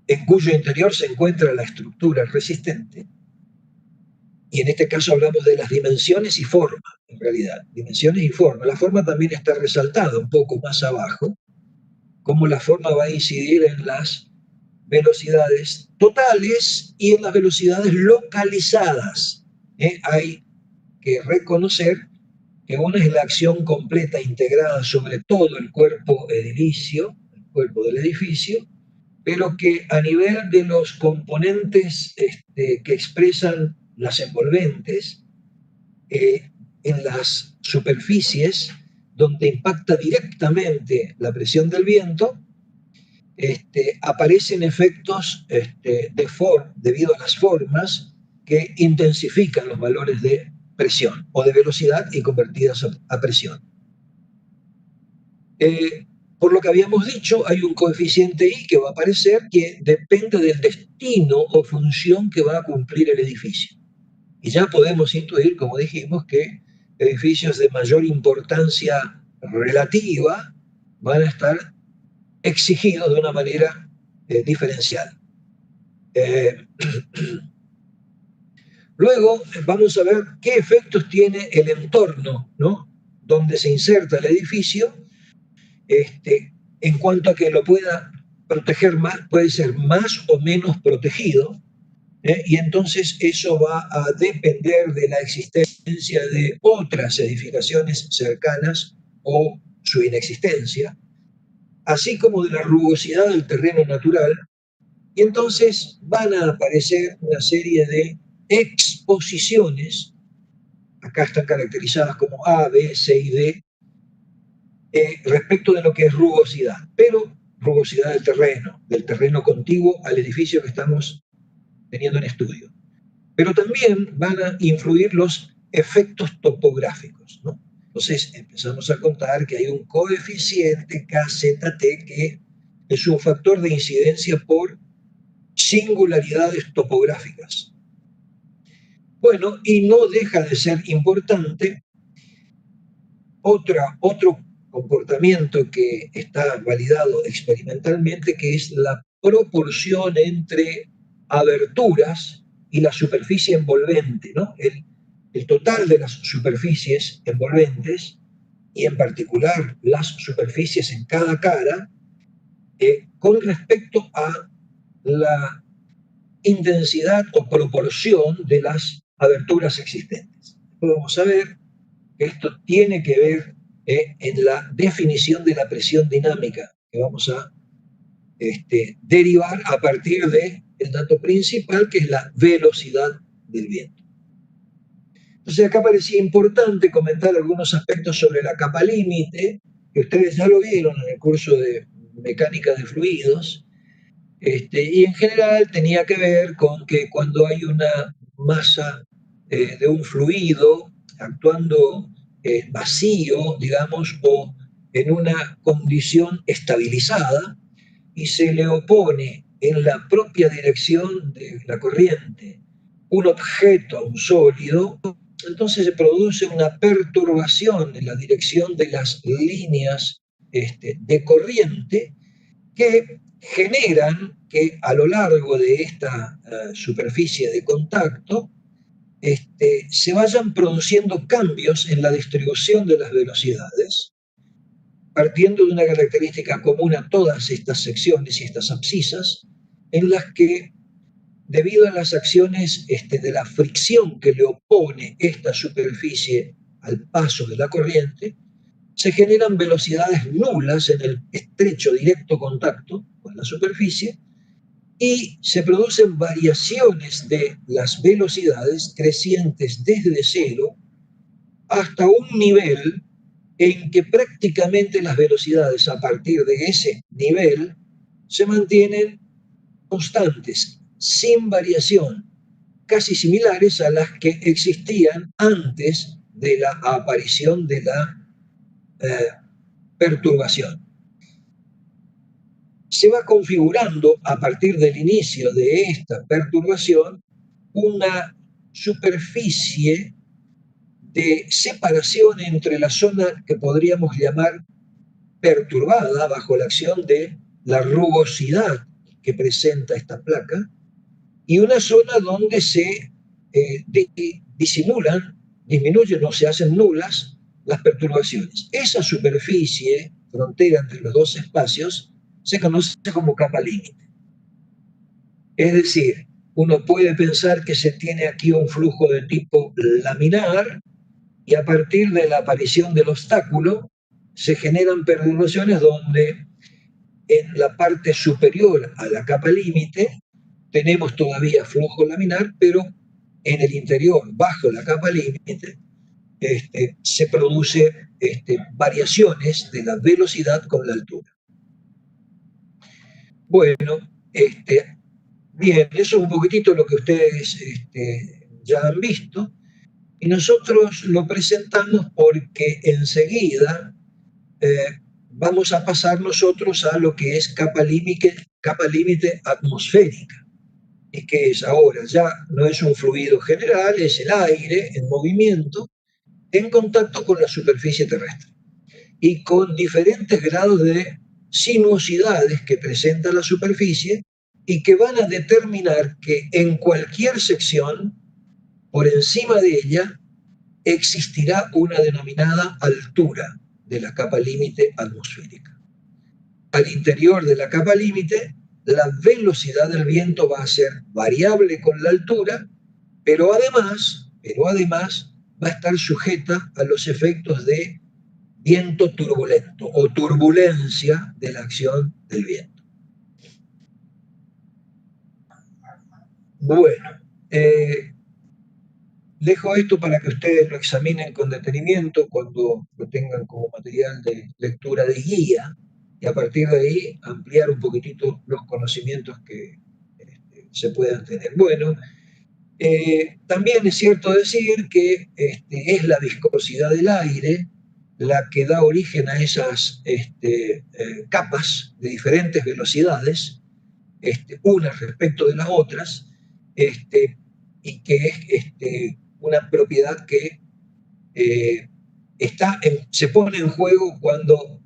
en cuyo interior se encuentra la estructura resistente. Y en este caso hablamos de las dimensiones y forma, en realidad, dimensiones y forma. La forma también está resaltada un poco más abajo, cómo la forma va a incidir en las velocidades totales y en las velocidades localizadas. Hay que reconocer que una es la acción completa integrada sobre todo el cuerpo edilicio, el cuerpo del edificio, pero que a nivel de los componentes que expresan las envolventes, en las superficies donde impacta directamente la presión del viento, aparecen efectos debido a las formas que intensifican los valores de presión o de velocidad y convertidas a presión. Por lo que habíamos dicho, hay un coeficiente I que va a aparecer que depende del destino o función que va a cumplir el edificio. Y ya podemos intuir, como dijimos, que edificios de mayor importancia relativa van a estar exigidos de una manera diferencial. Luego vamos a ver qué efectos tiene el entorno, ¿no?, donde se inserta el edificio, en cuanto a que lo pueda proteger más, puede ser más o menos protegido, y entonces eso va a depender de la existencia de otras edificaciones cercanas o su inexistencia, así como de la rugosidad del terreno natural, y entonces van a aparecer una serie de exposiciones, acá están caracterizadas como A, B, C y D, respecto de lo que es rugosidad, pero rugosidad del terreno contiguo al edificio que estamos teniendo en estudio. Pero también van a influir los efectos topográficos, ¿no? Entonces empezamos a contar que hay un coeficiente KZT que es un factor de incidencia por singularidades topográficas. Bueno, y no deja de ser importante otro comportamiento que está validado experimentalmente, que es la proporción entre aberturas y la superficie envolvente, ¿no? El total de las superficies envolventes, y en particular las superficies en cada cara, con respecto a la intensidad o proporción de las aberturas existentes. Vamos a ver que esto tiene que ver en la definición de la presión dinámica que vamos a derivar a partir del dato principal, que es la velocidad del viento. Entonces acá parecía importante comentar algunos aspectos sobre la capa límite, que ustedes ya lo vieron en el curso de mecánica de fluidos, y en general tenía que ver con que cuando hay una masa de un fluido actuando vacío, digamos, o en una condición estabilizada, y se le opone en la propia dirección de la corriente un objeto, un sólido, entonces se produce una perturbación en la dirección de las líneas de corriente, que generan que a lo largo de esta superficie de contacto se vayan produciendo cambios en la distribución de las velocidades, partiendo de una característica común a todas estas secciones y estas abscisas, en las que, debido a las acciones de la fricción que le opone esta superficie al paso de la corriente, se generan velocidades nulas en el estrecho directo contacto con la superficie, y se producen variaciones de las velocidades crecientes desde cero hasta un nivel en que prácticamente las velocidades a partir de ese nivel se mantienen constantes, sin variación, casi similares a las que existían antes de la aparición de la perturbación. Se va configurando a partir del inicio de esta perturbación una superficie de separación entre la zona que podríamos llamar perturbada bajo la acción de la rugosidad que presenta esta placa, y una zona donde se disimulan, disminuyen o se hacen nulas las perturbaciones. Esa superficie, frontera entre los dos espacios, se conoce como capa límite. Es decir, uno puede pensar que se tiene aquí un flujo de tipo laminar, y a partir de la aparición del obstáculo se generan perturbaciones donde en la parte superior a la capa límite tenemos todavía flujo laminar, pero en el interior, bajo la capa límite, se produce variaciones de la velocidad con la altura. Bueno, bien, eso es un poquitito lo que ustedes ya han visto. Y nosotros lo presentamos porque enseguida vamos a pasar nosotros a lo que es capa límite atmosférica. Y que es ahora, ya no es un fluido general, es el aire en movimiento en contacto con la superficie terrestre y con diferentes grados de sinuosidades que presenta la superficie y que van a determinar que en cualquier sección, por encima de ella, existirá una denominada altura de la capa límite atmosférica. Al interior de la capa límite, la velocidad del viento va a ser variable con la altura, pero además va a estar sujeta a los efectos de viento turbulento o turbulencia de la acción del viento. Bueno, dejo esto para que ustedes lo examinen con detenimiento cuando lo tengan como material de lectura de guía y a partir de ahí ampliar un poquitito los conocimientos que se puedan tener. Bueno, también es cierto decir que es la viscosidad del aire la que da origen a esas capas de diferentes velocidades, unas respecto de las otras, y que es una propiedad que se pone en juego cuando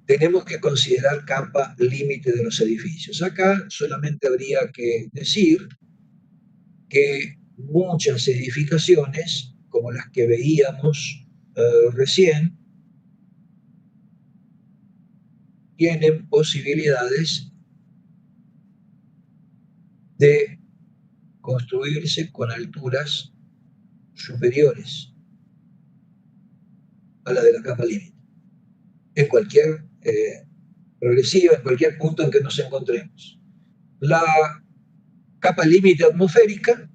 tenemos que considerar capa límite de los edificios. Acá solamente habría que decir que muchas edificaciones, como las que veíamos recién, tienen posibilidades de construirse con alturas superiores a la de la capa límite, en cualquier progresiva, en cualquier punto en que nos encontremos. La capa límite atmosférica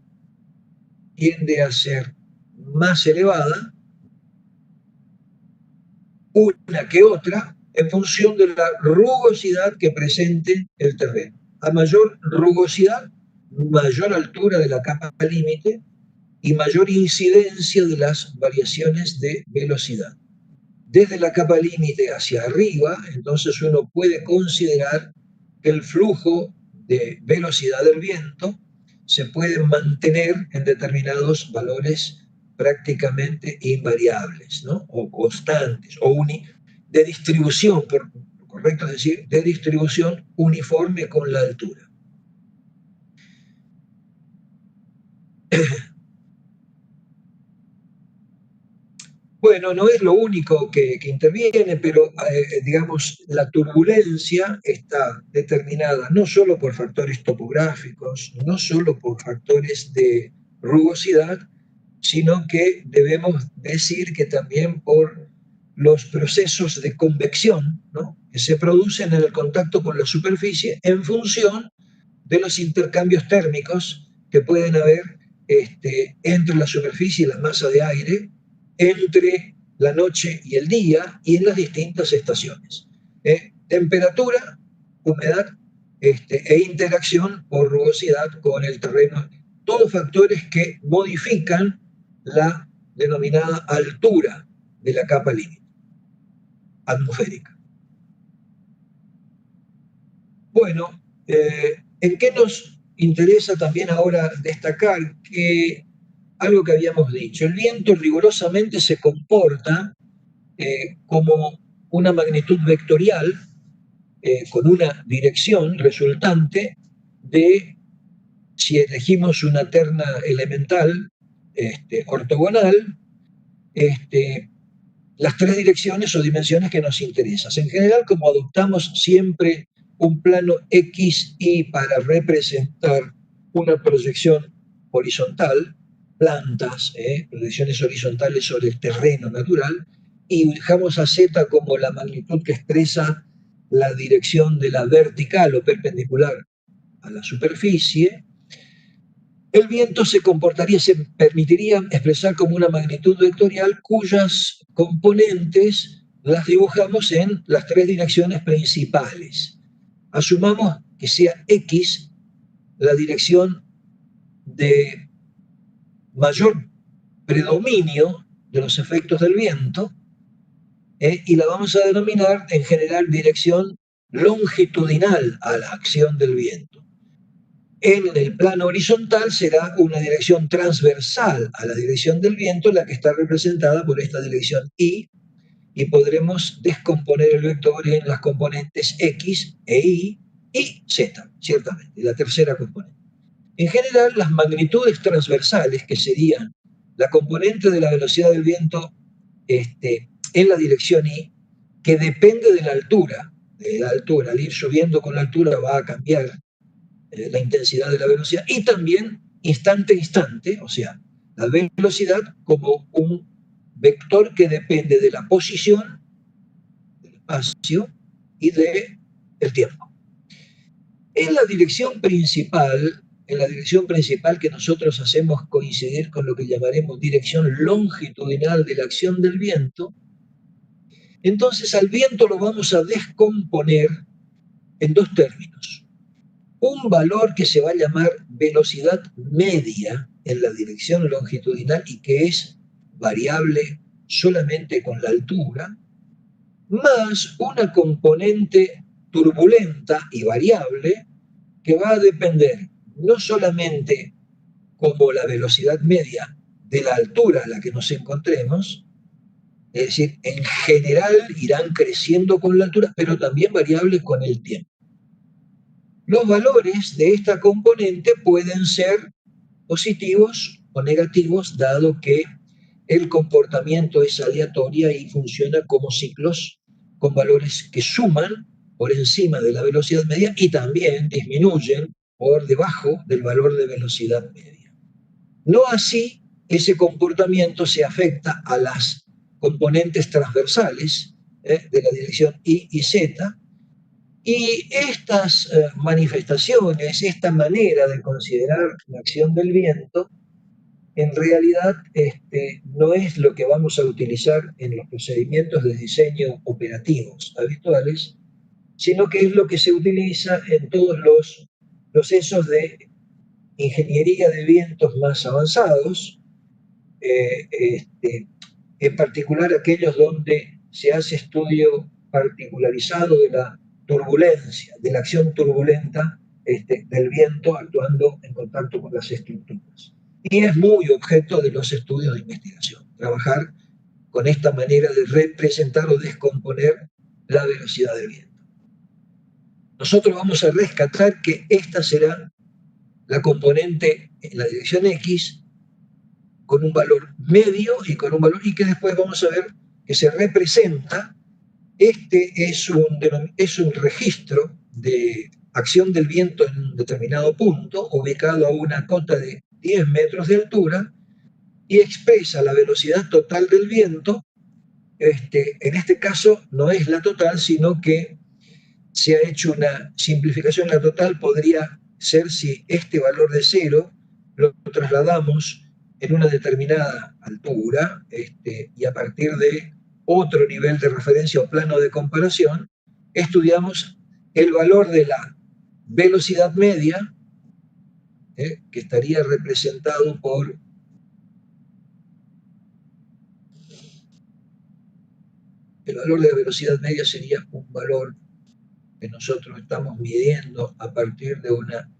tiende a ser más elevada una que otra en función de la rugosidad que presente el terreno. A mayor rugosidad, mayor altura de la capa límite y mayor incidencia de las variaciones de velocidad. Desde la capa límite hacia arriba, entonces uno puede considerar que el flujo de velocidad del viento se puede mantener en determinados valores prácticamente invariables, ¿no? O constantes, o de distribución, por lo correcto es decir, de distribución uniforme con la altura. Bueno, no es lo único que interviene, pero digamos, la turbulencia está determinada no solo por factores topográficos, no solo por factores de rugosidad, sino que debemos decir que también por los procesos de convección, ¿no?, que se producen en el contacto con la superficie en función de los intercambios térmicos que pueden haber entre la superficie y la masa de aire, entre la noche y el día y en las distintas estaciones. Temperatura, humedad e interacción o rugosidad con el terreno. Todos factores que modifican la denominada altura de la capa límite atmosférica. Bueno, ¿en qué nos interesa también ahora destacar? Que algo que habíamos dicho, el viento rigurosamente se comporta como una magnitud vectorial con una dirección resultante de, si elegimos una terna elemental ortogonal, las tres direcciones o dimensiones que nos interesan. En general, como adoptamos siempre un plano XY para representar una proyección horizontal, plantas, proyecciones horizontales sobre el terreno natural, y dejamos a Z como la magnitud que expresa la dirección de la vertical o perpendicular a la superficie, el viento se permitiría expresar como una magnitud vectorial cuyas componentes las dibujamos en las tres direcciones principales. Asumamos que sea X la dirección de mayor predominio de los efectos del viento, y la vamos a denominar en general dirección longitudinal a la acción del viento. En el plano horizontal será una dirección transversal a la dirección del viento, la que está representada por esta dirección Y, y podremos descomponer el vector en las componentes X e Y y Z, ciertamente, y la tercera componente. En general, las magnitudes transversales, que serían la componente de la velocidad del viento en la dirección Y, que depende de la altura, al ir subiendo con la altura va a cambiar la intensidad de la velocidad, y también instante a instante, o sea, la velocidad como un vector que depende de la posición, del espacio y del tiempo. En la dirección principal que nosotros hacemos coincidir con lo que llamaremos dirección longitudinal de la acción del viento, entonces al viento lo vamos a descomponer en dos términos. Un valor que se va a llamar velocidad media en la dirección longitudinal y que es variable solamente con la altura, más una componente turbulenta y variable que va a depender no solamente como la velocidad media de la altura a la que nos encontremos, es decir, en general irán creciendo con la altura, pero también variables con el tiempo. Los valores de esta componente pueden ser positivos o negativos, dado que el comportamiento es aleatorio y funciona como ciclos con valores que suman por encima de la velocidad media y también disminuyen por debajo del valor de velocidad media. No así, ese comportamiento se afecta a las componentes transversales de la dirección Y y Z, y estas manifestaciones, esta manera de considerar la acción del viento, en realidad no es lo que vamos a utilizar en los procedimientos de diseño operativos habituales, sino que es lo que se utiliza en todos los procesos de ingeniería de vientos más avanzados, en particular aquellos donde se hace estudio particularizado de la turbulencia, de la acción turbulenta del viento actuando en contacto con las estructuras. Y es muy objeto de los estudios de investigación, trabajar con esta manera de representar o descomponer la velocidad del viento. Nosotros vamos a rescatar que esta será la componente en la dirección X con un valor medio y con un valor, y que después vamos a ver que se representa. Este es un registro de acción del viento en un determinado punto, ubicado a una cota de 10 metros de altura, y expresa la velocidad total del viento. En este caso no es la total, sino que se ha hecho una simplificación. La total podría ser si este valor de 0 lo trasladamos en una determinada altura, y a partir de otro nivel de referencia o plano de comparación, estudiamos el valor de la velocidad media, que estaría representado por el valor de la velocidad media sería un valor que nosotros estamos midiendo a partir de una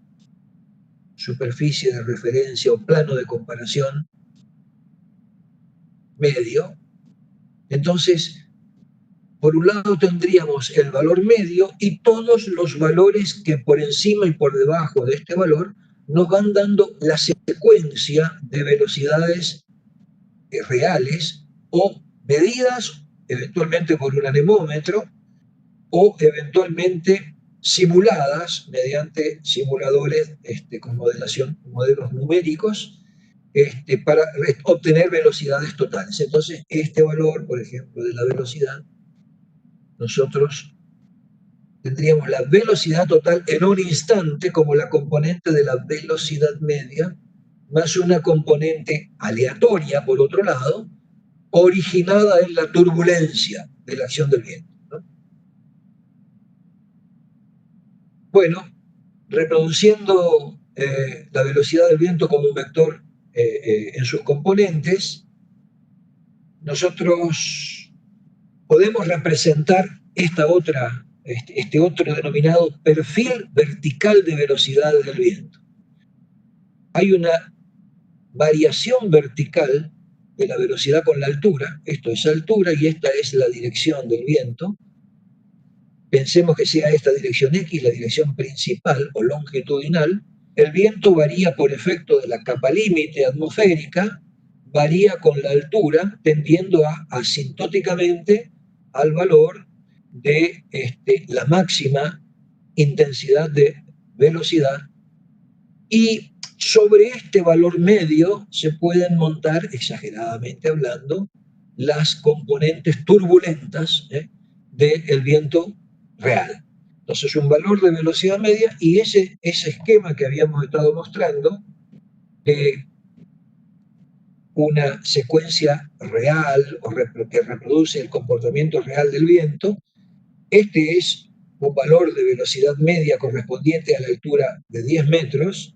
superficie de referencia o plano de comparación medio. Entonces, por un lado tendríamos el valor medio y todos los valores que por encima y por debajo de este valor nos van dando la secuencia de velocidades reales o medidas eventualmente por un anemómetro o eventualmente simuladas mediante simuladores con modelos numéricos, para obtener velocidades totales. Entonces, este valor, por ejemplo, de la velocidad, nosotros tendríamos la velocidad total en un instante como la componente de la velocidad media, más una componente aleatoria, por otro lado, originada en la turbulencia de la acción del viento, ¿no? Bueno, reproduciendo la velocidad del viento como un vector en sus componentes, nosotros podemos representar este otro denominado perfil vertical de velocidades del viento. Hay una variación vertical de la velocidad con la altura, esto es altura y esta es la dirección del viento. Pensemos que sea esta dirección X la dirección principal o longitudinal. El viento varía por efecto de la capa límite atmosférica, varía con la altura, tendiendo asintóticamente al valor de la máxima intensidad de velocidad, y sobre este valor medio se pueden montar, exageradamente hablando, las componentes turbulentas del viento real. Entonces, un valor de velocidad media y ese esquema que habíamos estado mostrando, una secuencia real que reproduce el comportamiento real del viento. Este es un valor de velocidad media correspondiente a la altura de 10 metros.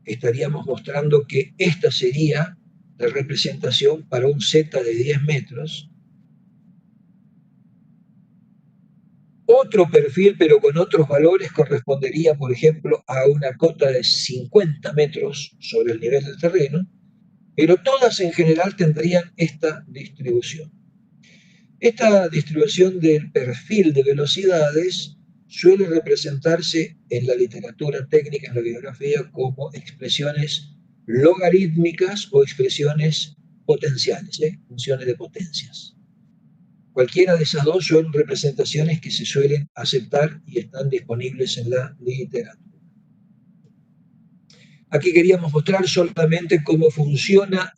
Estaríamos mostrando que esta sería la representación para un Z de 10 metros. Otro perfil, pero con otros valores, correspondería, por ejemplo, a una cota de 50 metros sobre el nivel del terreno, pero todas en general tendrían esta distribución. Esta distribución del perfil de velocidades suele representarse en la literatura técnica, en la bibliografía, como expresiones logarítmicas o expresiones potenciales, funciones de potencias. Cualquiera de esas dos son representaciones que se suelen aceptar y están disponibles en la literatura. Aquí queríamos mostrar solamente cómo funciona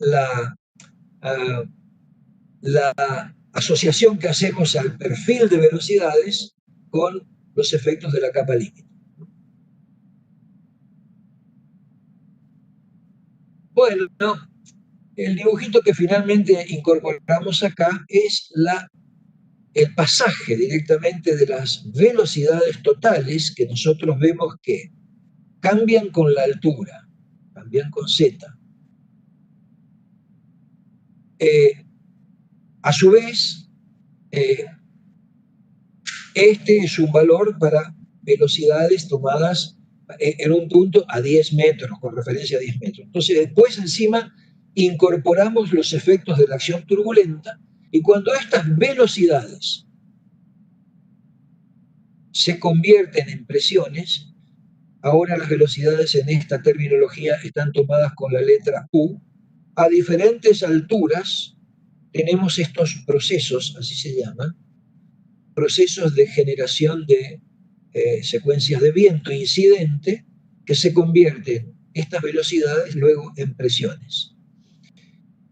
la asociación que hacemos al perfil de velocidades con los efectos de la capa límite. Bueno, el dibujito que finalmente incorporamos acá es el pasaje directamente de las velocidades totales que nosotros vemos que cambian con la altura, cambian con Z. A su vez, este es un valor para velocidades tomadas en un punto a 10 metros, con referencia a 10 metros. Entonces, después encima incorporamos los efectos de la acción turbulenta, y cuando estas velocidades se convierten en presiones, ahora las velocidades en esta terminología están tomadas con la letra U. A diferentes alturas tenemos estos procesos, así se llaman, procesos de generación de secuencias de viento incidente, que se convierten estas velocidades luego en presiones,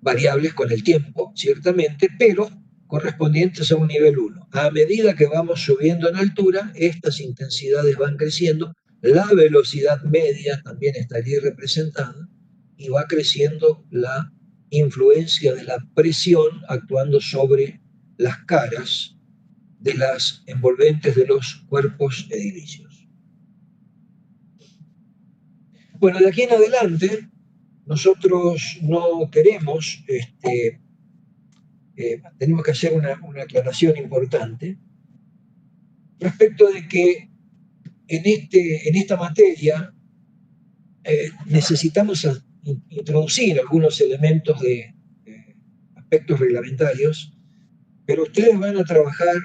variables con el tiempo, ciertamente, pero correspondientes a un nivel 1. A medida que vamos subiendo en altura, estas intensidades van creciendo, la velocidad media también estaría representada, y va creciendo la influencia de la presión actuando sobre las caras de las envolventes de los cuerpos edilicios. Bueno, de aquí en adelante, nosotros no queremos, tenemos que hacer una aclaración importante respecto de que en esta materia necesitamos introducir algunos elementos de aspectos reglamentarios, pero ustedes van a trabajar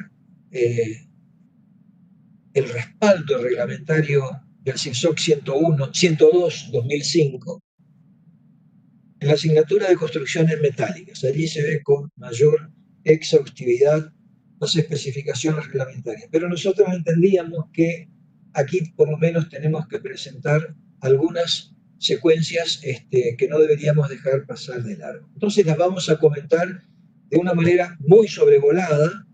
el respaldo reglamentario del CIRSOC 102-2005 en la asignatura de construcciones metálicas. Allí se ve con mayor exhaustividad las especificaciones reglamentarias. Pero nosotros entendíamos que aquí por lo menos tenemos que presentar algunas secuencias que no deberíamos dejar pasar de largo. Entonces las vamos a comentar de una manera muy sobrevolada,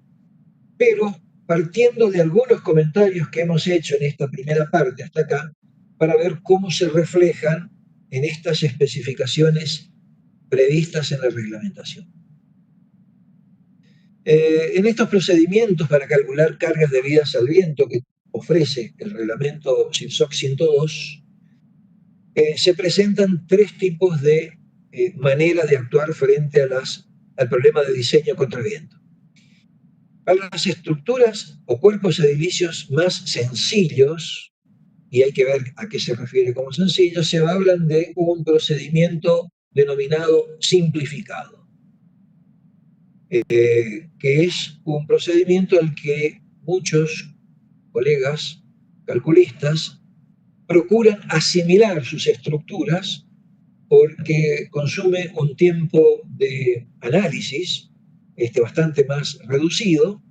pero partiendo de algunos comentarios que hemos hecho en esta primera parte hasta acá, para ver cómo se reflejan en estas especificaciones previstas en la reglamentación. En estos procedimientos para calcular cargas debidas al viento, que ofrece el reglamento CIRSOC 102, se presentan tres tipos de manera de actuar frente al problema de diseño contra viento. Para las estructuras o cuerpos edilicios más sencillos, y hay que ver a qué se refiere como sencillo, se hablan de un procedimiento denominado simplificado, que es un procedimiento al que muchos colegas calculistas procuran asimilar sus estructuras porque consume un tiempo de análisis bastante más reducido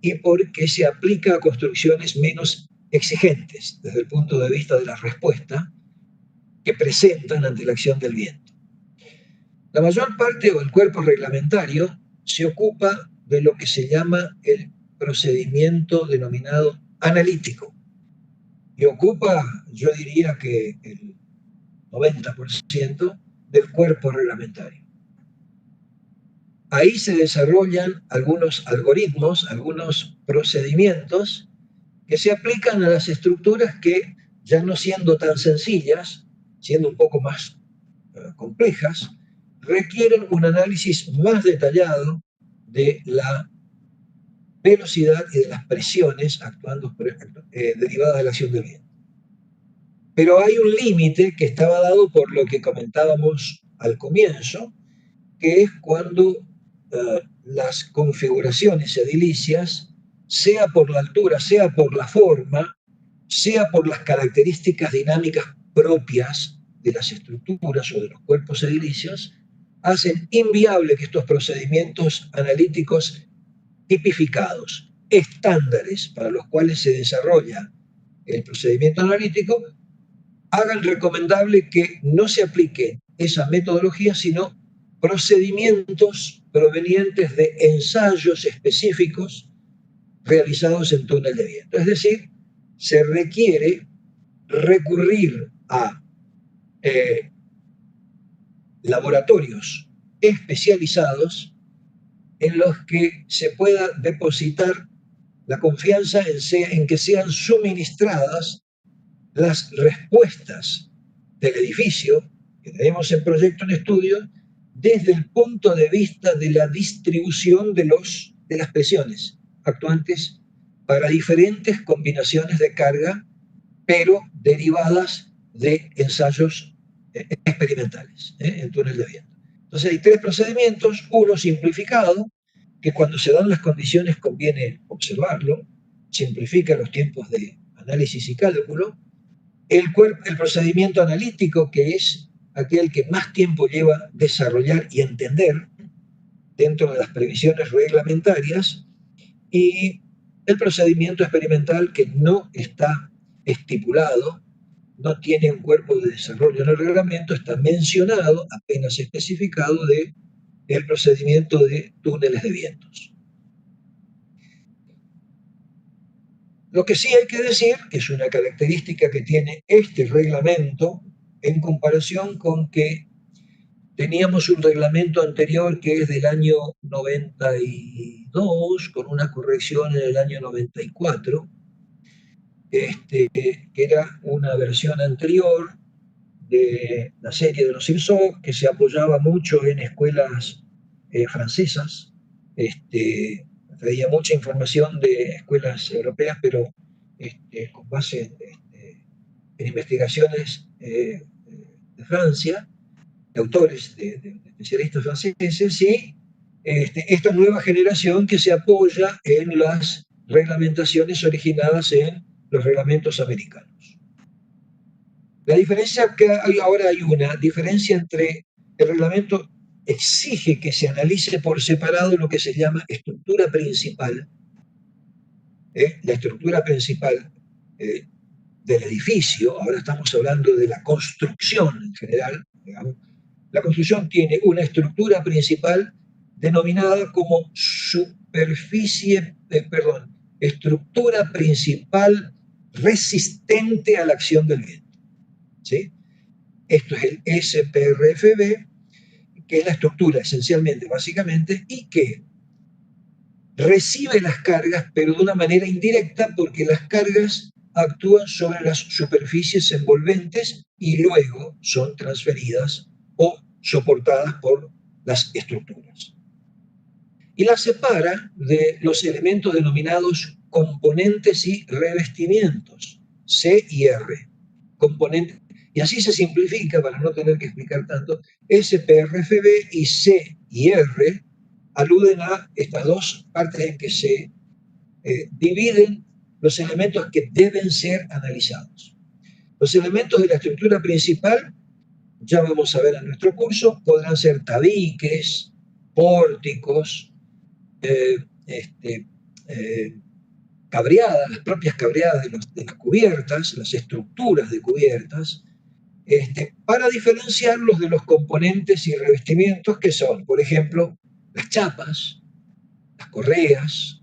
y porque se aplica a construcciones menos exigentes desde el punto de vista de la respuesta que presentan ante la acción del viento. La mayor parte del cuerpo reglamentario se ocupa de lo que se llama el procedimiento denominado analítico y ocupa, yo diría que el 90% del cuerpo reglamentario. Ahí se desarrollan algunos algoritmos, algunos procedimientos que se aplican a las estructuras que, ya no siendo tan sencillas, siendo un poco más complejas, requieren un análisis más detallado de la velocidad y de las presiones derivadas de la acción del viento. Pero hay un límite que estaba dado por lo que comentábamos al comienzo, que es cuando las configuraciones edilicias, sea por la altura, sea por la forma, sea por las características dinámicas propias de las estructuras o de los cuerpos edilicios, hacen inviable que estos procedimientos analíticos tipificados, estándares para los cuales se desarrolla el procedimiento analítico, hagan recomendable que no se aplique esa metodología, sino procedimientos provenientes de ensayos específicos realizados en túnel de viento. Es decir, se requiere recurrir a laboratorios especializados en los que se pueda depositar la confianza en que sean suministradas las respuestas del edificio que tenemos en proyecto en estudio desde el punto de vista de la distribución de las presiones actuantes para diferentes combinaciones de carga, pero derivadas de ensayos experimentales en túnel de viento. Entonces hay tres procedimientos, uno simplificado, que cuando se dan las condiciones conviene observarlo, simplifica los tiempos de análisis y cálculo. El procedimiento analítico, que es aquel que más tiempo lleva desarrollar y entender dentro de las previsiones reglamentarias, y el procedimiento experimental, que no está estipulado, no tiene un cuerpo de desarrollo en el reglamento, está mencionado, apenas especificado, el procedimiento de túneles de vientos. Lo que sí hay que decir, que es una característica que tiene este reglamento en comparación con que teníamos un reglamento anterior que es del año 92, con una corrección en el año 94, que era una versión anterior de la serie de los CIRSOC, que se apoyaba mucho en escuelas francesas, traía mucha información de escuelas europeas, pero con base en investigaciones de Francia, de autores, de especialistas franceses, y esta nueva generación que se apoya en las reglamentaciones originadas en los reglamentos americanos. La diferencia que hay una diferencia entre el reglamento exige que se analice por separado lo que se llama estructura principal, la estructura principal del edificio. Ahora estamos hablando de la construcción en general, digamos. La construcción tiene una estructura principal denominada como estructura principal resistente a la acción del viento, ¿sí? Esto es el SPRFB, que es la estructura esencialmente, básicamente, y que recibe las cargas, pero de una manera indirecta, porque las cargas actúan sobre las superficies envolventes y luego son transferidas o soportadas por las estructuras. Y las separa de los elementos denominados componentes y revestimientos, C y R. Componentes, y así se simplifica para no tener que explicar tanto. SPRFB y C y R aluden a estas dos partes en que se dividen los elementos que deben ser analizados. Los elementos de la estructura principal, ya vamos a ver en nuestro curso, podrán ser tabiques, pórticos, cabreadas, las propias cabreadas de las cubiertas, las estructuras de cubiertas, para diferenciarlos de los componentes y revestimientos que son, por ejemplo, las chapas, las correas,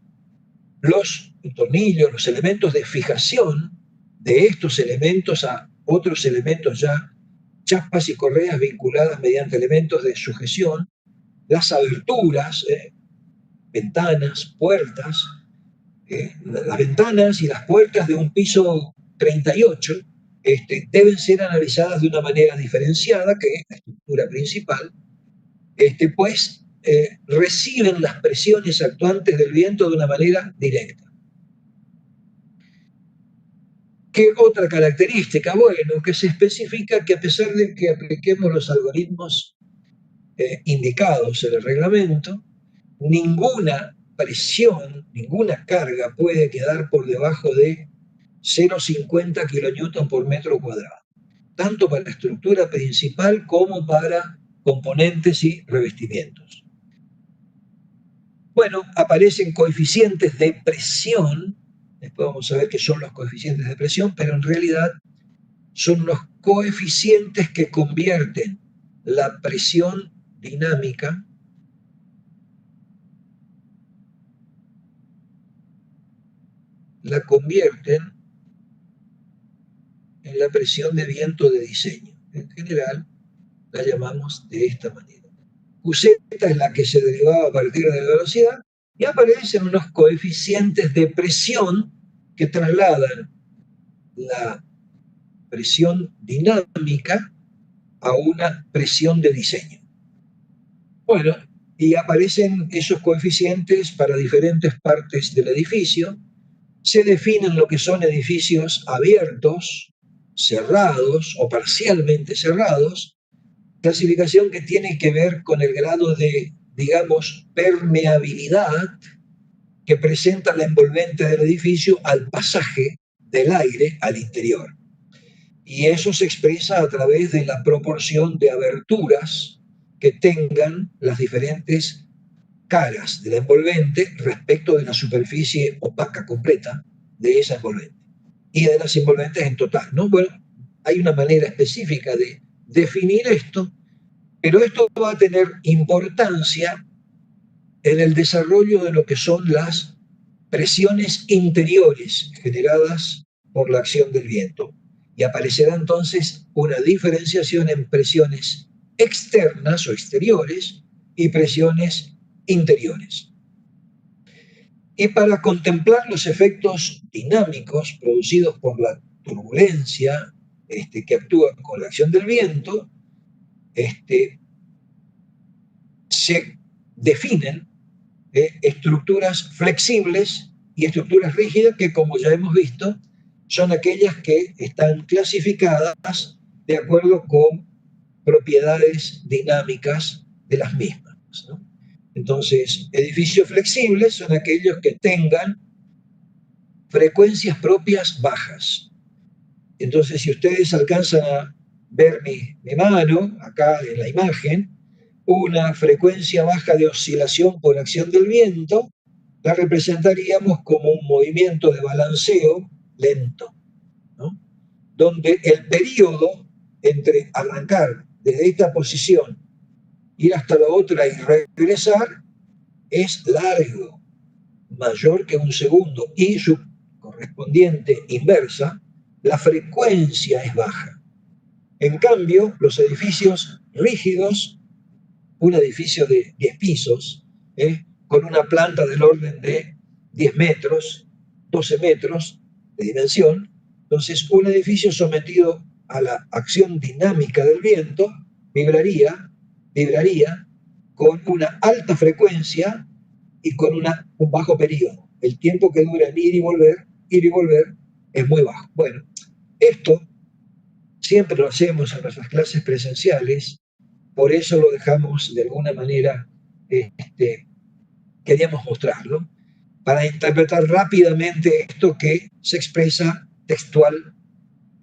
los tornillos, los elementos de fijación de estos elementos a otros elementos ya, chapas y correas vinculadas mediante elementos de sujeción, las aberturas, ventanas, puertas, las ventanas y las puertas de un piso 38 deben ser analizadas de una manera diferenciada que la estructura principal, pues reciben las presiones actuantes del viento de una manera directa. ¿Qué otra característica? Bueno, que se especifica que a pesar de que apliquemos los algoritmos indicados en el reglamento, ninguna presión, ninguna carga puede quedar por debajo de 0,50 kN por metro cuadrado, tanto para la estructura principal como para componentes y revestimientos. Bueno, aparecen coeficientes de presión, después vamos a ver qué son los coeficientes de presión, pero en realidad son los coeficientes que convierten la presión dinámica la convierten en la presión de viento de diseño. En general, la llamamos de esta manera. QZ es la que se derivaba a partir de la velocidad y aparecen unos coeficientes de presión que trasladan la presión dinámica a una presión de diseño. Bueno, y aparecen esos coeficientes para diferentes partes del edificio. Se definen lo que son edificios abiertos, cerrados o parcialmente cerrados, clasificación que tiene que ver con el grado de, digamos, permeabilidad que presenta la envolvente del edificio al pasaje del aire al interior. Y eso se expresa a través de la proporción de aberturas que tengan las diferentes caras de la envolvente respecto de la superficie opaca completa de esa envolvente y de las envolventes en total, ¿no? Bueno, hay una manera específica de definir esto, pero esto va a tener importancia en el desarrollo de lo que son las presiones interiores generadas por la acción del viento. Y aparecerá entonces una diferenciación en presiones externas o exteriores y presiones interiores. Y para contemplar los efectos dinámicos producidos por la turbulencia que actúa con la acción del viento, se definen estructuras flexibles y estructuras rígidas que, como ya hemos visto, son aquellas que están clasificadas de acuerdo con propiedades dinámicas de las mismas, ¿no? Entonces, edificios flexibles son aquellos que tengan frecuencias propias bajas. Entonces, si ustedes alcanzan a ver mi mano, acá en la imagen, una frecuencia baja de oscilación por acción del viento, la representaríamos como un movimiento de balanceo lento, ¿no? Donde el periodo entre arrancar desde esta posición, ir hasta la otra y regresar es largo, mayor que un segundo, y su correspondiente inversa, la frecuencia es baja. En cambio, los edificios rígidos, un edificio de 10 pisos, con una planta del orden de 10 metros, 12 metros de dimensión. Entonces, un edificio sometido a la acción dinámica del viento vibraría con una alta frecuencia y con un bajo periodo. El tiempo que dura en ir y volver, es muy bajo. Bueno, esto siempre lo hacemos en nuestras clases presenciales, por eso lo dejamos de alguna manera, queríamos mostrarlo, para interpretar rápidamente esto que se expresa textual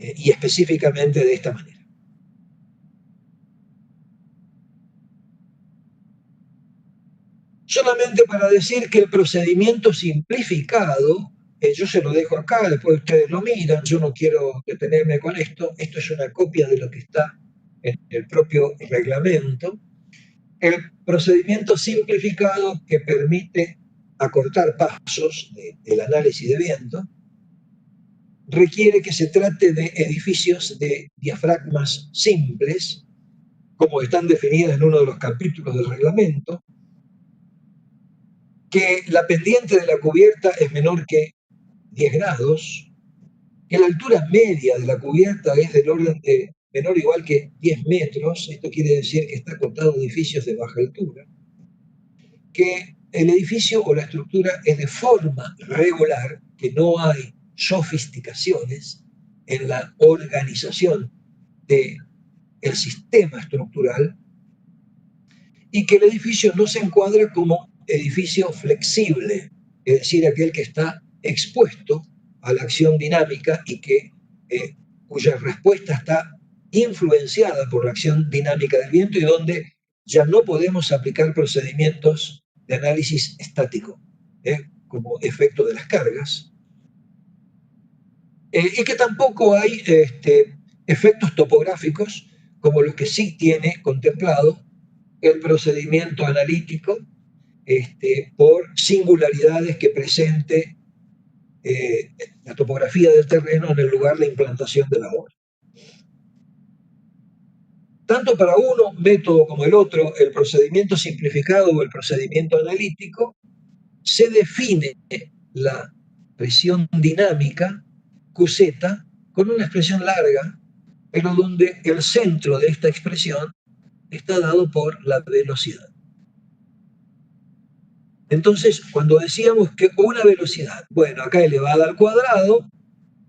y específicamente de esta manera. Solamente para decir que el procedimiento simplificado, yo se lo dejo acá, después ustedes lo miran, yo no quiero detenerme con esto es una copia de lo que está en el propio reglamento. El procedimiento simplificado que permite acortar pasos del análisis de viento requiere que se trate de edificios de diafragmas simples, como están definidas en uno de los capítulos del reglamento, que la pendiente de la cubierta es menor que 10 grados, que la altura media de la cubierta es del orden de menor o igual que 10 metros, esto quiere decir que está acotado a edificios de baja altura, que el edificio o la estructura es de forma regular, que no hay sofisticaciones en la organización del sistema estructural, y que el edificio no se encuadra como edificio flexible, es decir, aquel que está expuesto a la acción dinámica y cuya respuesta está influenciada por la acción dinámica del viento y donde ya no podemos aplicar procedimientos de análisis estático, como efecto de las cargas, y que tampoco hay efectos topográficos como los que sí tiene contemplado el procedimiento analítico por singularidades que presente la topografía del terreno en el lugar de implantación de la obra. Tanto para uno método como el otro, el procedimiento simplificado o el procedimiento analítico, se define la presión dinámica, QZ, con una expresión larga, pero donde el centro de esta expresión está dado por la velocidad. Entonces, cuando decíamos que una velocidad, bueno, acá elevada al cuadrado,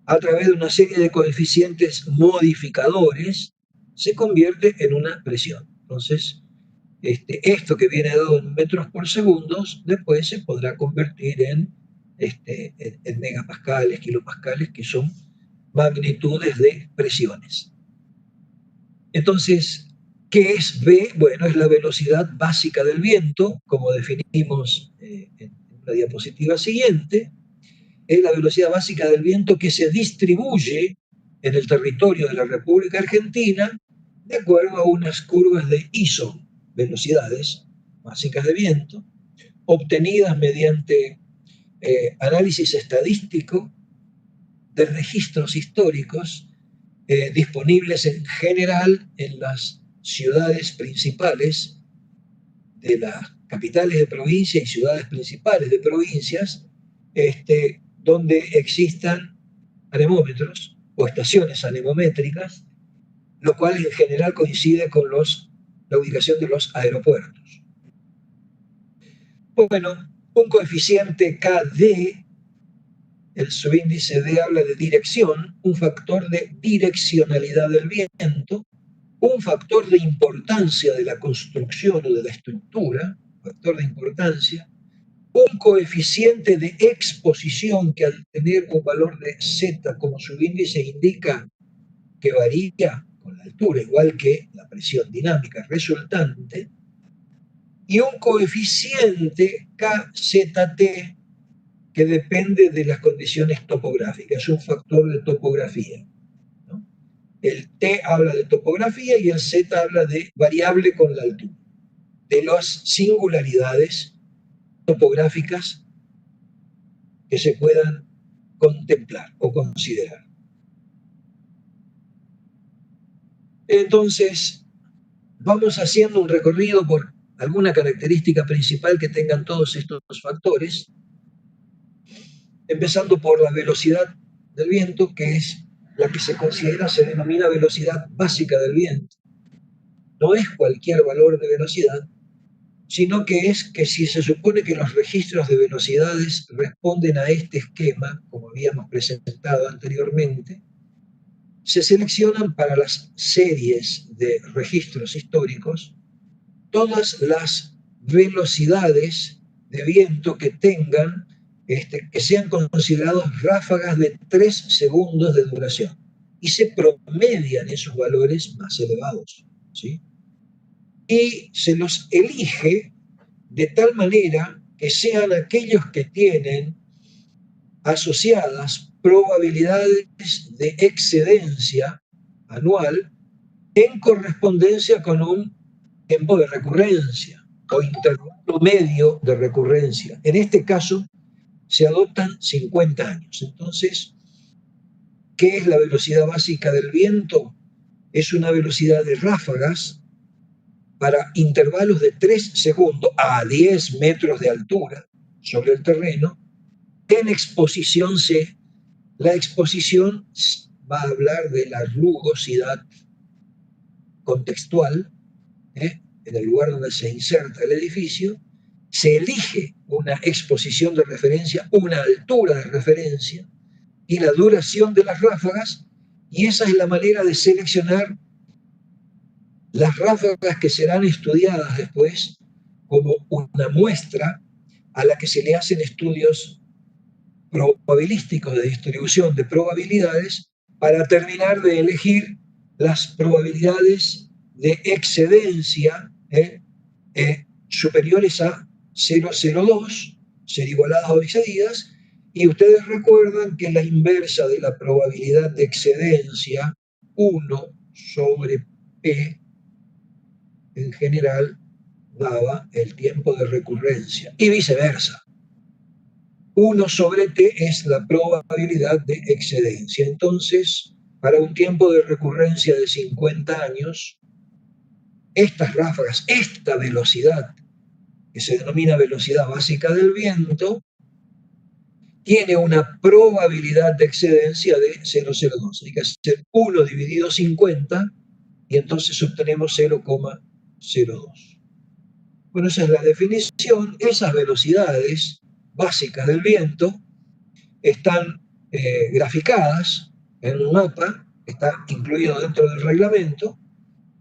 a través de una serie de coeficientes modificadores, se convierte en una presión. Entonces, esto que viene dado en metros por segundo, después se podrá convertir en megapascales, kilopascales, que son magnitudes de presiones. Entonces, ¿qué es V? Bueno, es la velocidad básica del viento, como definimos en la diapositiva siguiente. Es la velocidad básica del viento que se distribuye en el territorio de la República Argentina de acuerdo a unas curvas de ISO, velocidades básicas de viento, obtenidas mediante análisis estadístico de registros históricos disponibles en general en las ciudades principales de las capitales de provincia y ciudades principales de provincias, donde existan anemómetros o estaciones anemométricas, lo cual en general coincide con la ubicación de los aeropuertos. Bueno, un coeficiente KD, el subíndice D habla de dirección, un factor de direccionalidad del viento, un factor de importancia de la construcción o de la estructura, factor de importancia, un coeficiente de exposición que al tener un valor de Z como subíndice indica que varía con la altura, igual que la presión dinámica resultante, y un coeficiente KZT que depende de las condiciones topográficas, es un factor de topografía. El T habla de topografía y el Z habla de variable con la altura, de las singularidades topográficas que se puedan contemplar o considerar. Entonces, vamos haciendo un recorrido por alguna característica principal que tengan todos estos factores, empezando por la velocidad del viento, que es la que se denomina velocidad básica del viento. No es cualquier valor de velocidad, sino que es que si se supone que los registros de velocidades responden a este esquema, como habíamos presentado anteriormente, se seleccionan para las series de registros históricos todas las velocidades de viento que tengan, que sean considerados ráfagas de 3 segundos de duración, y se promedian esos valores más elevados, ¿sí? Y se los elige de tal manera que sean aquellos que tienen asociadas probabilidades de excedencia anual en correspondencia con un tiempo de recurrencia o intervalo medio de recurrencia. En este caso se adoptan 50 años. Entonces, ¿qué es la velocidad básica del viento? Es una velocidad de ráfagas para intervalos de 3 segundos a 10 metros de altura sobre el terreno en exposición C. La exposición va a hablar de la rugosidad contextual, en el lugar donde se inserta el edificio. Se elige una exposición de referencia, una altura de referencia y la duración de las ráfagas, y esa es la manera de seleccionar las ráfagas que serán estudiadas después como una muestra a la que se le hacen estudios probabilísticos de distribución de probabilidades para terminar de elegir las probabilidades de excedencia superiores a 0,02, ser igualadas o excedidas, y ustedes recuerdan que la inversa de la probabilidad de excedencia, 1 sobre P, en general daba el tiempo de recurrencia, y viceversa. 1 sobre T es la probabilidad de excedencia. Entonces, para un tiempo de recurrencia de 50 años, estas ráfagas, esta velocidad, que se denomina velocidad básica del viento, tiene una probabilidad de excedencia de 0,02. Hay que hacer 1 dividido 50 y entonces obtenemos 0,02. Bueno, esa es la definición. Esas velocidades básicas del viento están graficadas en un mapa, está incluido dentro del reglamento,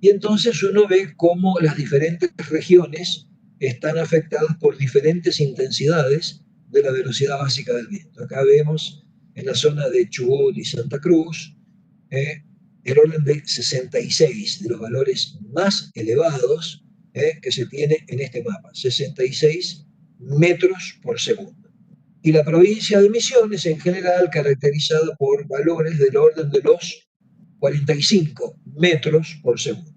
y entonces uno ve cómo las diferentes regiones están afectadas por diferentes intensidades de la velocidad básica del viento. Acá vemos en la zona de Chubut y Santa Cruz el orden de 66 de los valores más elevados que se tiene en este mapa, 66 metros por segundo. Y la provincia de Misiones en general caracterizada por valores del orden de los 45 metros por segundo.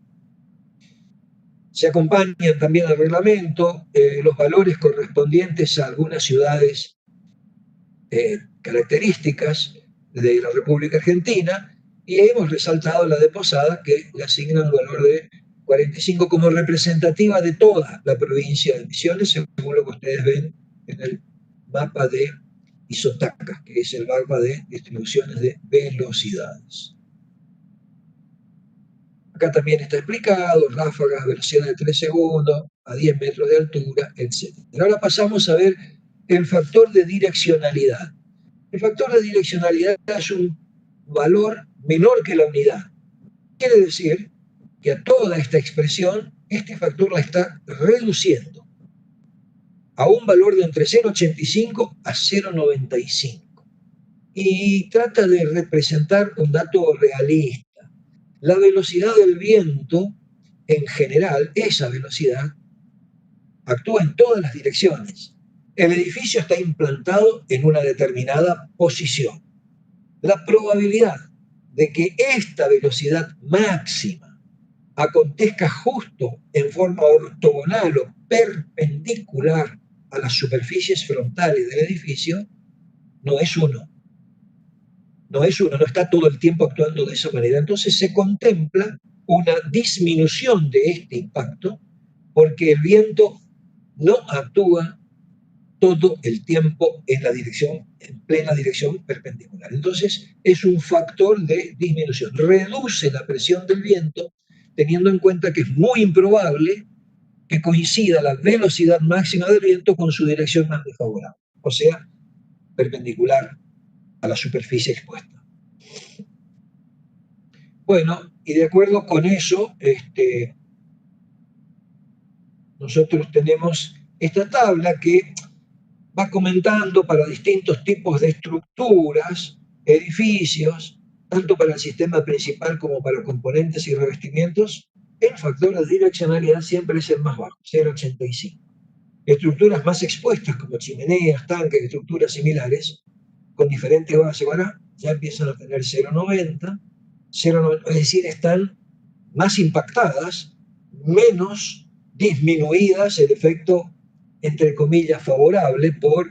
Se acompañan también al reglamento los valores correspondientes a algunas ciudades características de la República Argentina, y hemos resaltado la de Posada, que le asigna un valor de 45 como representativa de toda la provincia de Misiones, según lo que ustedes ven en el mapa de Isotacas, que es el mapa de distribuciones de velocidades. Acá también está explicado, ráfagas, velocidad de 3 segundos, a 10 metros de altura, etc. Ahora pasamos a ver el factor de direccionalidad. El factor de direccionalidad es un valor menor que la unidad. Quiere decir que a toda esta expresión, este factor la está reduciendo a un valor de entre 0,85 a 0,95. Y trata de representar un dato realista. La velocidad del viento, en general, esa velocidad, actúa en todas las direcciones. El edificio está implantado en una determinada posición. La probabilidad de que esta velocidad máxima acontezca justo en forma ortogonal o perpendicular a las superficies frontales del edificio no es 1. No está todo el tiempo actuando de esa manera. Entonces se contempla una disminución de este impacto porque el viento no actúa todo el tiempo en plena dirección perpendicular. Entonces, es un factor de disminución. Reduce la presión del viento, teniendo en cuenta que es muy improbable que coincida la velocidad máxima del viento con su dirección más desfavorable, o sea, perpendicular a la superficie expuesta. Bueno, y de acuerdo con eso, nosotros tenemos esta tabla que va comentando para distintos tipos de estructuras, edificios, tanto para el sistema principal como para componentes y revestimientos, el factor de direccionalidad siempre es el más bajo, 0,85. Estructuras más expuestas como chimeneas, tanques, estructuras similares, con diferentes bases, ahora ya empiezan a tener 0,90, es decir, están más impactadas, menos disminuidas el efecto, entre comillas, favorable por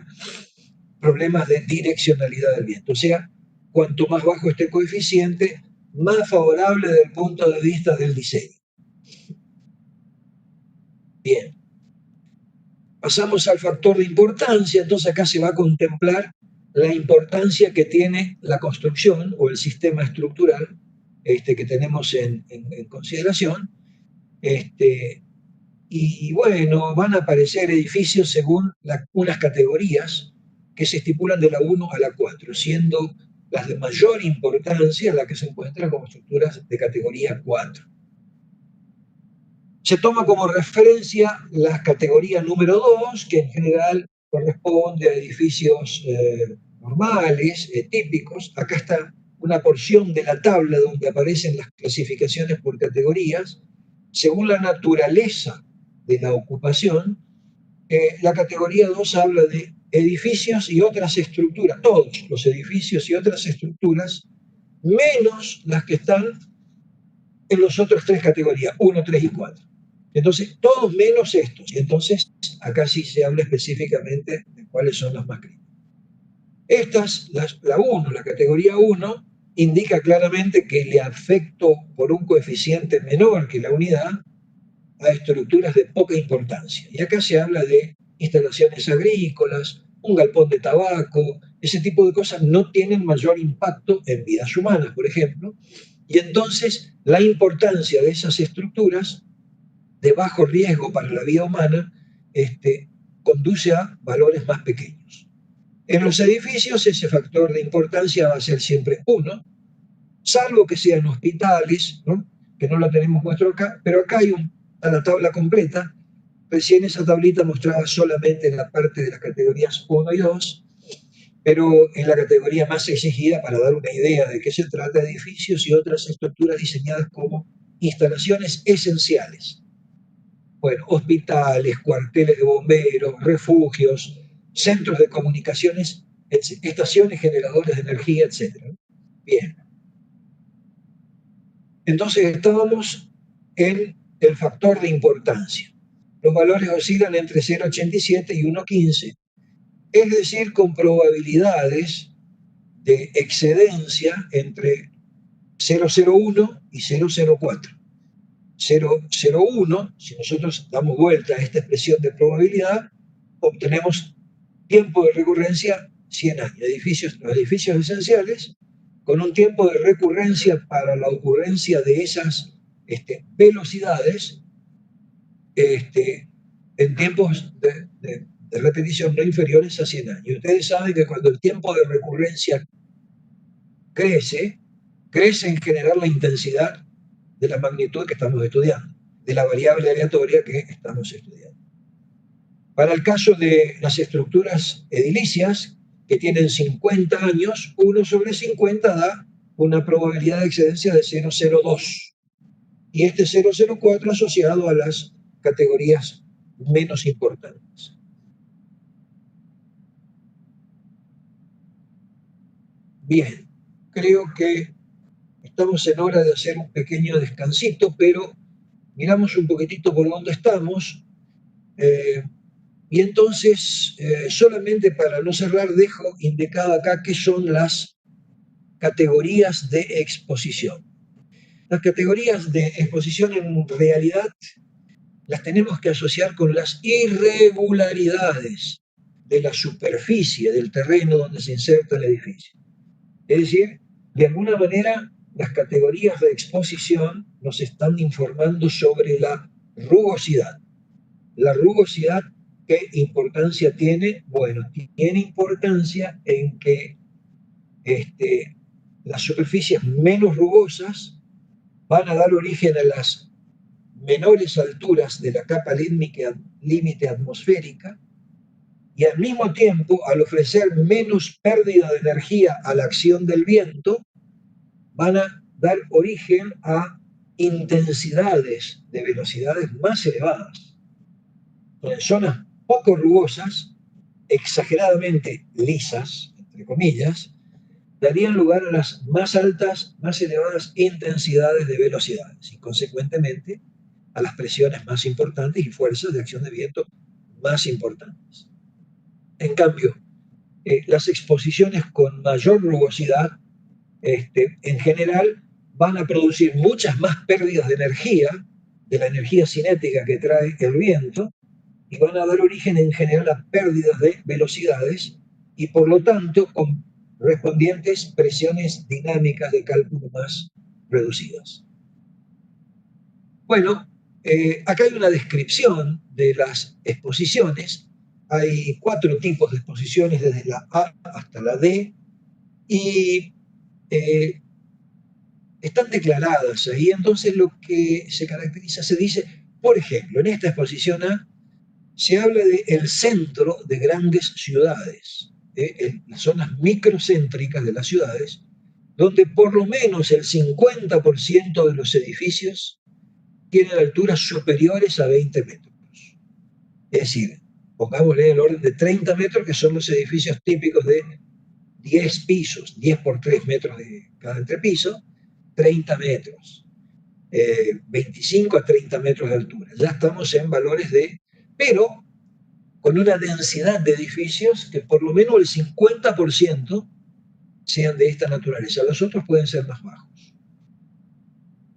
problemas de direccionalidad del viento. O sea, cuanto más bajo este coeficiente, más favorable desde el punto de vista del diseño. Bien. Pasamos al factor de importancia, entonces acá se va a contemplar la importancia que tiene la construcción o el sistema estructural que tenemos en consideración. Y bueno, van a aparecer edificios según unas categorías que se estipulan de la 1 a la 4, siendo las de mayor importancia las que se encuentran como estructuras de categoría 4. Se toma como referencia la categoría número 2, que en general corresponde a edificios normales, típicos. Acá está una porción de la tabla donde aparecen las clasificaciones por categorías. Según la naturaleza de la ocupación, la categoría 2 habla de edificios y otras estructuras, todos los edificios y otras estructuras, menos las que están en las otras tres categorías, 1, 3 y 4. Entonces, todos menos estos. Y entonces, acá sí se habla específicamente de cuáles son las más críticas. Estas, la 1, la categoría 1, indica claramente que le afectó por un coeficiente menor que la unidad a estructuras de poca importancia. Y acá se habla de instalaciones agrícolas, un galpón de tabaco, ese tipo de cosas no tienen mayor impacto en vidas humanas, por ejemplo. Y entonces la importancia de esas estructuras de bajo riesgo para la vida humana conduce a valores más pequeños. En los edificios ese factor de importancia va a ser siempre 1, salvo que sean hospitales, ¿no? Que no lo tenemos muestro acá, pero acá hay a la tabla completa. Recién esa tablita mostraba solamente la parte de las categorías 1 y 2, pero en la categoría más exigida, para dar una idea de qué se trata, edificios y otras estructuras diseñadas como instalaciones esenciales. Bueno, hospitales, cuarteles de bomberos, refugios, centros de comunicaciones, estaciones generadoras de energía, etc. Bien. Entonces estábamos en el factor de importancia. Los valores oscilan entre 0,87 y 1,15, es decir, con probabilidades de excedencia entre 0,01 y 0,04. 0,01, si nosotros damos vuelta a esta expresión de probabilidad, obtenemos tiempo de recurrencia 100 años. Los edificios esenciales con un tiempo de recurrencia para la ocurrencia de esas velocidades en tiempos de repetición no inferiores a 100 años. Y ustedes saben que cuando el tiempo de recurrencia crece en general la intensidad de la magnitud que estamos estudiando, de la variable aleatoria que estamos estudiando. Para el caso de las estructuras edilicias que tienen 50 años, 1 sobre 50 da una probabilidad de excedencia de 0,02. Y este 0,04 asociado a las categorías menos importantes. Bien, creo que estamos en hora de hacer un pequeño descansito, pero miramos un poquitito por dónde estamos. Y entonces, solamente para no cerrar, dejo indicado acá qué son las categorías de exposición. Las categorías de exposición en realidad las tenemos que asociar con las irregularidades de la superficie del terreno donde se inserta el edificio. Es decir, de alguna manera, las categorías de exposición nos están informando sobre la rugosidad. La rugosidad, ¿qué importancia tiene? Bueno, tiene importancia en que las superficies menos rugosas van a dar origen a las menores alturas de la capa límite atmosférica, y al mismo tiempo, al ofrecer menos pérdida de energía a la acción del viento, van a dar origen a intensidades de velocidades más elevadas. En zonas poco rugosas, exageradamente lisas, entre comillas, darían lugar a las más altas, más elevadas intensidades de velocidades y, consecuentemente, a las presiones más importantes y fuerzas de acción de viento más importantes. En cambio, las exposiciones con mayor rugosidad, en general, van a producir muchas más pérdidas de energía, de la energía cinética que trae el viento, y van a dar origen en general a pérdidas de velocidades y, por lo tanto, con correspondientes presiones dinámicas de cálculo más reducidas. Bueno, acá hay una descripción de las exposiciones. Hay 4 tipos de exposiciones, desde la A hasta la D, y están declaradas ahí. Entonces, lo que se caracteriza, se dice, por ejemplo, en esta exposición A, se habla del centro de grandes ciudades, en las zonas microcéntricas de las ciudades, donde por lo menos el 50% de los edificios tienen alturas superiores a 20 metros. Es decir, pongámosle el orden de 30 metros, que son los edificios típicos de 10 pisos, 10 por 3 metros de cada entrepiso, 30 metros, 25 a 30 metros de altura. Ya estamos en valores pero con una densidad de edificios que por lo menos el 50% sean de esta naturaleza. Los otros pueden ser más bajos.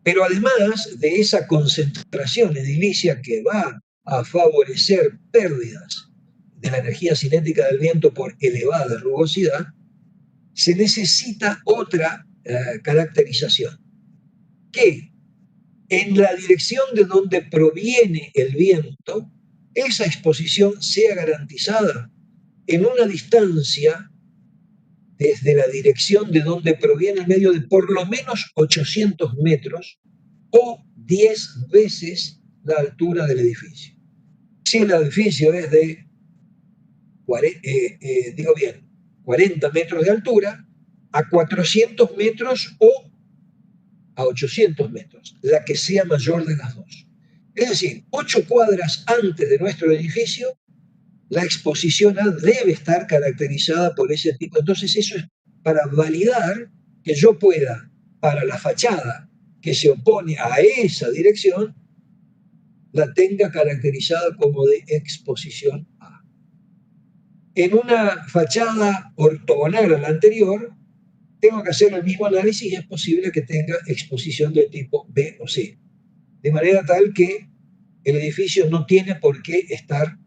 Pero además de esa concentración edilicia que va a favorecer pérdidas de la energía cinética del viento por elevada rugosidad, se necesita otra caracterización, que en la dirección de donde proviene el viento, esa exposición sea garantizada en una distancia desde la dirección de donde proviene el medio de por lo menos 800 metros o 10 veces la altura del edificio. Si el edificio es de 40 metros de altura, a 400 metros o a 800 metros, la que sea mayor de las dos. Es decir, 8 cuadras antes de nuestro edificio, la exposición A debe estar caracterizada por ese tipo. Entonces, eso es para validar que yo pueda, para la fachada que se opone a esa dirección, la tenga caracterizada como de exposición A. En una fachada ortogonal a la anterior, tengo que hacer el mismo análisis y es posible que tenga exposición de tipo B o C. De manera tal que el edificio no tiene por qué estar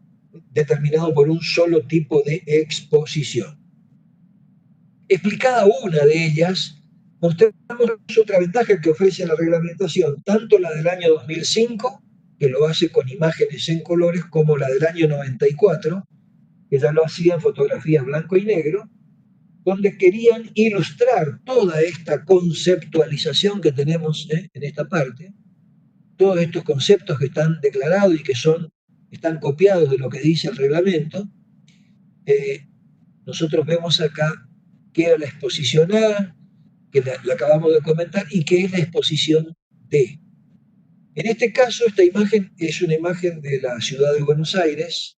determinado por un solo tipo de exposición. Explicada una de ellas, mostramos otra ventaja que ofrece la reglamentación, tanto la del año 2005, que lo hace con imágenes en colores, como la del año 94, que ya lo hacía en fotografías blanco y negro, donde querían ilustrar toda esta conceptualización que tenemos en esta parte, todos estos conceptos que están declarados y que están copiados de lo que dice el reglamento. Nosotros vemos acá que era la exposición A, que la acabamos de comentar, y que es la exposición D. En este caso, esta imagen es una imagen de la ciudad de Buenos Aires,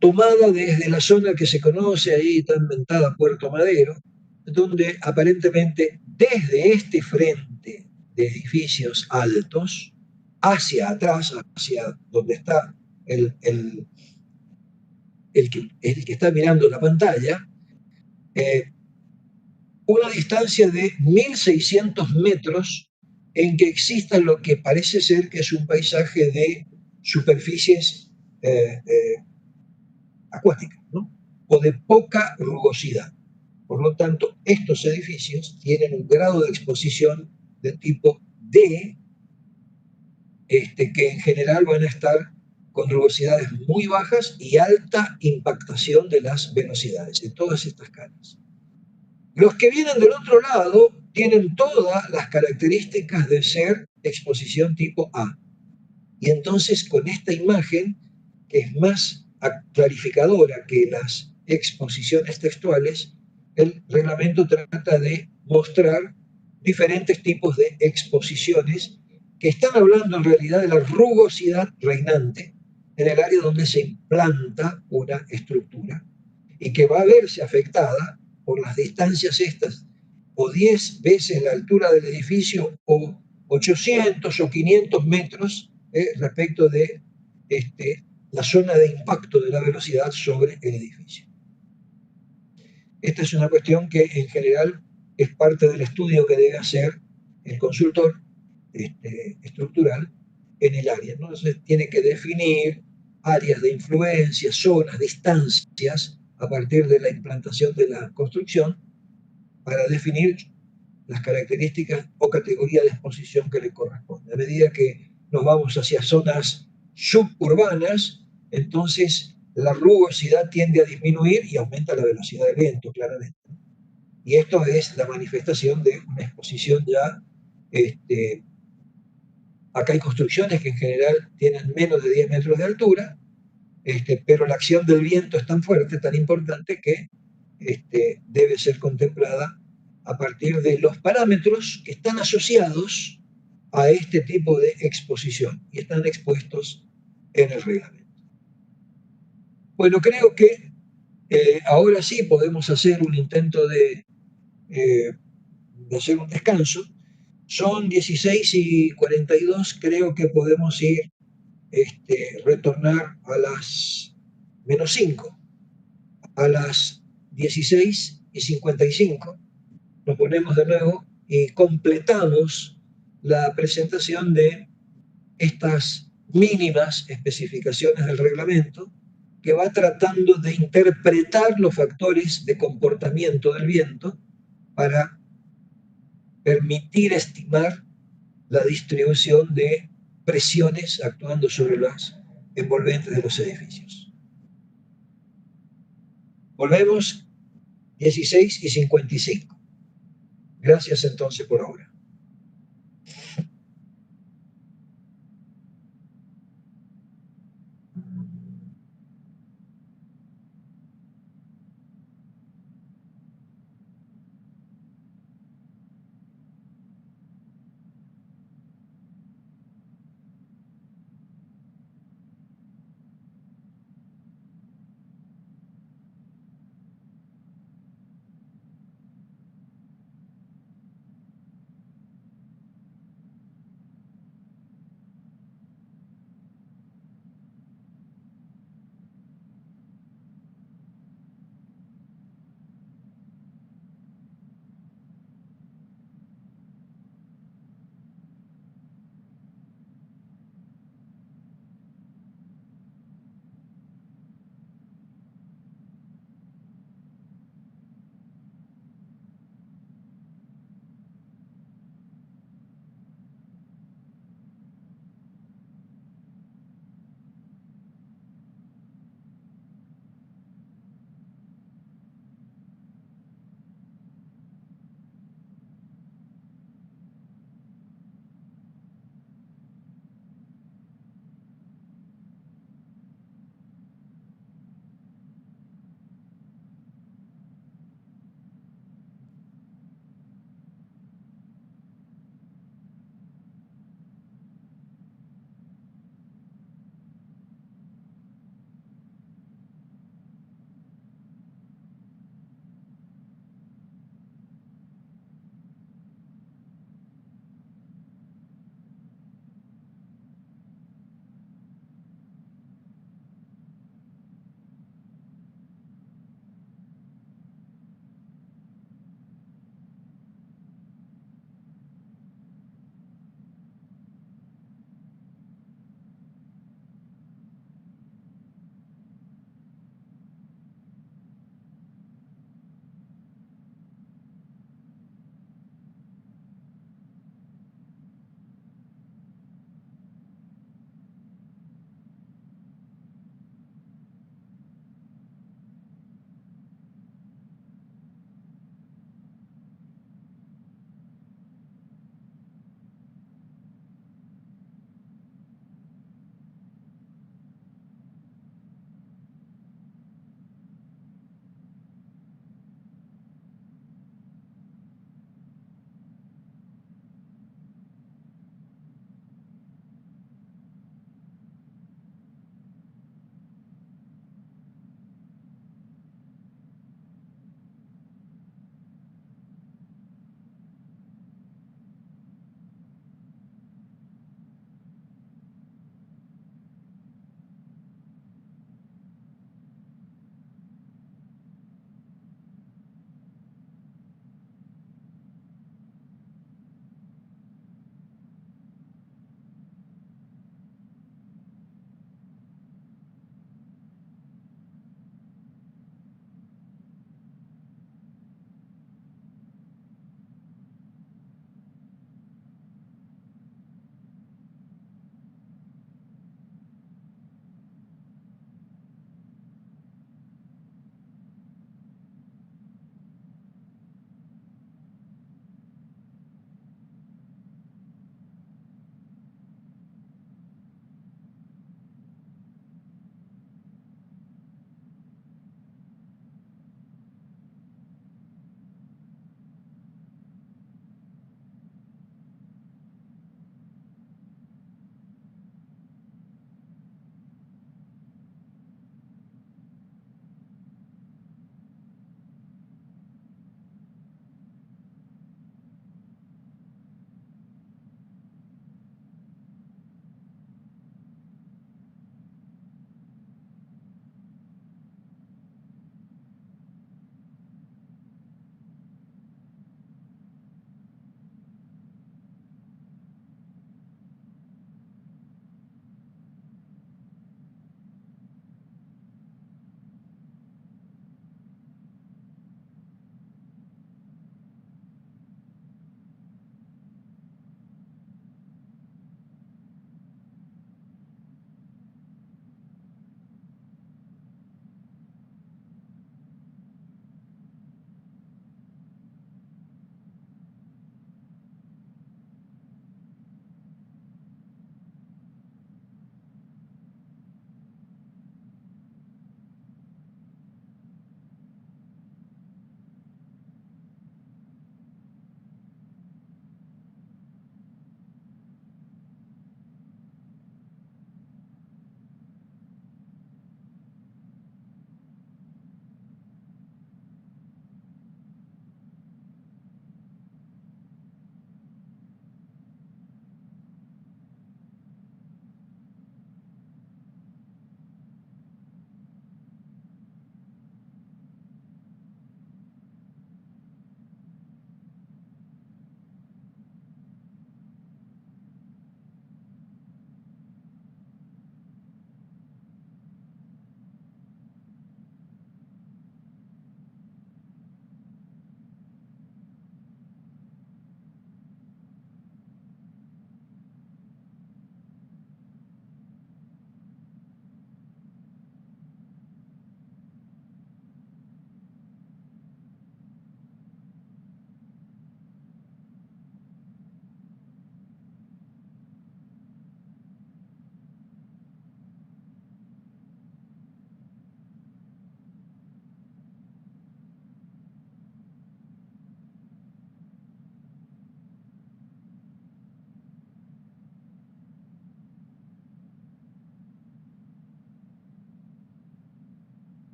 tomada desde la zona que se conoce ahí, tan inventada Puerto Madero, donde aparentemente desde este frente de edificios altos, hacia atrás, hacia donde está el que está mirando la pantalla, una distancia de 1.600 metros en que exista lo que parece ser que es un paisaje de superficies acuáticas, ¿no? O de poca rugosidad. Por lo tanto, estos edificios tienen un grado de exposición de tipo D, que en general van a estar con rugosidades muy bajas y alta impactación de las velocidades en todas estas caras. Los que vienen del otro lado tienen todas las características de ser exposición tipo A. Y entonces con esta imagen, que es más clarificadora que las exposiciones textuales, el reglamento trata de mostrar diferentes tipos de exposiciones que están hablando en realidad de la rugosidad reinante en el área donde se implanta una estructura y que va a verse afectada por las distancias estas, o 10 veces la altura del edificio, o 800 o 500 metros respecto de la zona de impacto de la velocidad sobre el edificio. Esta es una cuestión que en general es parte del estudio que debe hacer el consultor estructural en el área, ¿no? Entonces tiene que definir áreas de influencia, zonas, distancias a partir de la implantación de la construcción para definir las características o categoría de exposición que le corresponde. A medida que nos vamos hacia zonas suburbanas, entonces la rugosidad tiende a disminuir y aumenta la velocidad del viento, claramente. Y esto es la manifestación de una exposición ya. Acá hay construcciones que en general tienen menos de 10 metros de altura, pero la acción del viento es tan fuerte, tan importante, que debe ser contemplada a partir de los parámetros que están asociados a este tipo de exposición y están expuestos en el reglamento. Bueno, creo que ahora sí podemos hacer un intento de hacer un descanso. Son 16:42, creo que podemos ir, retornar a las -5, a las 16:55. Nos ponemos de nuevo y completamos la presentación de estas mínimas especificaciones del reglamento, que va tratando de interpretar los factores de comportamiento del viento para permitir estimar la distribución de presiones actuando sobre las envolventes de los edificios. Volvemos 16:55. Gracias entonces por ahora.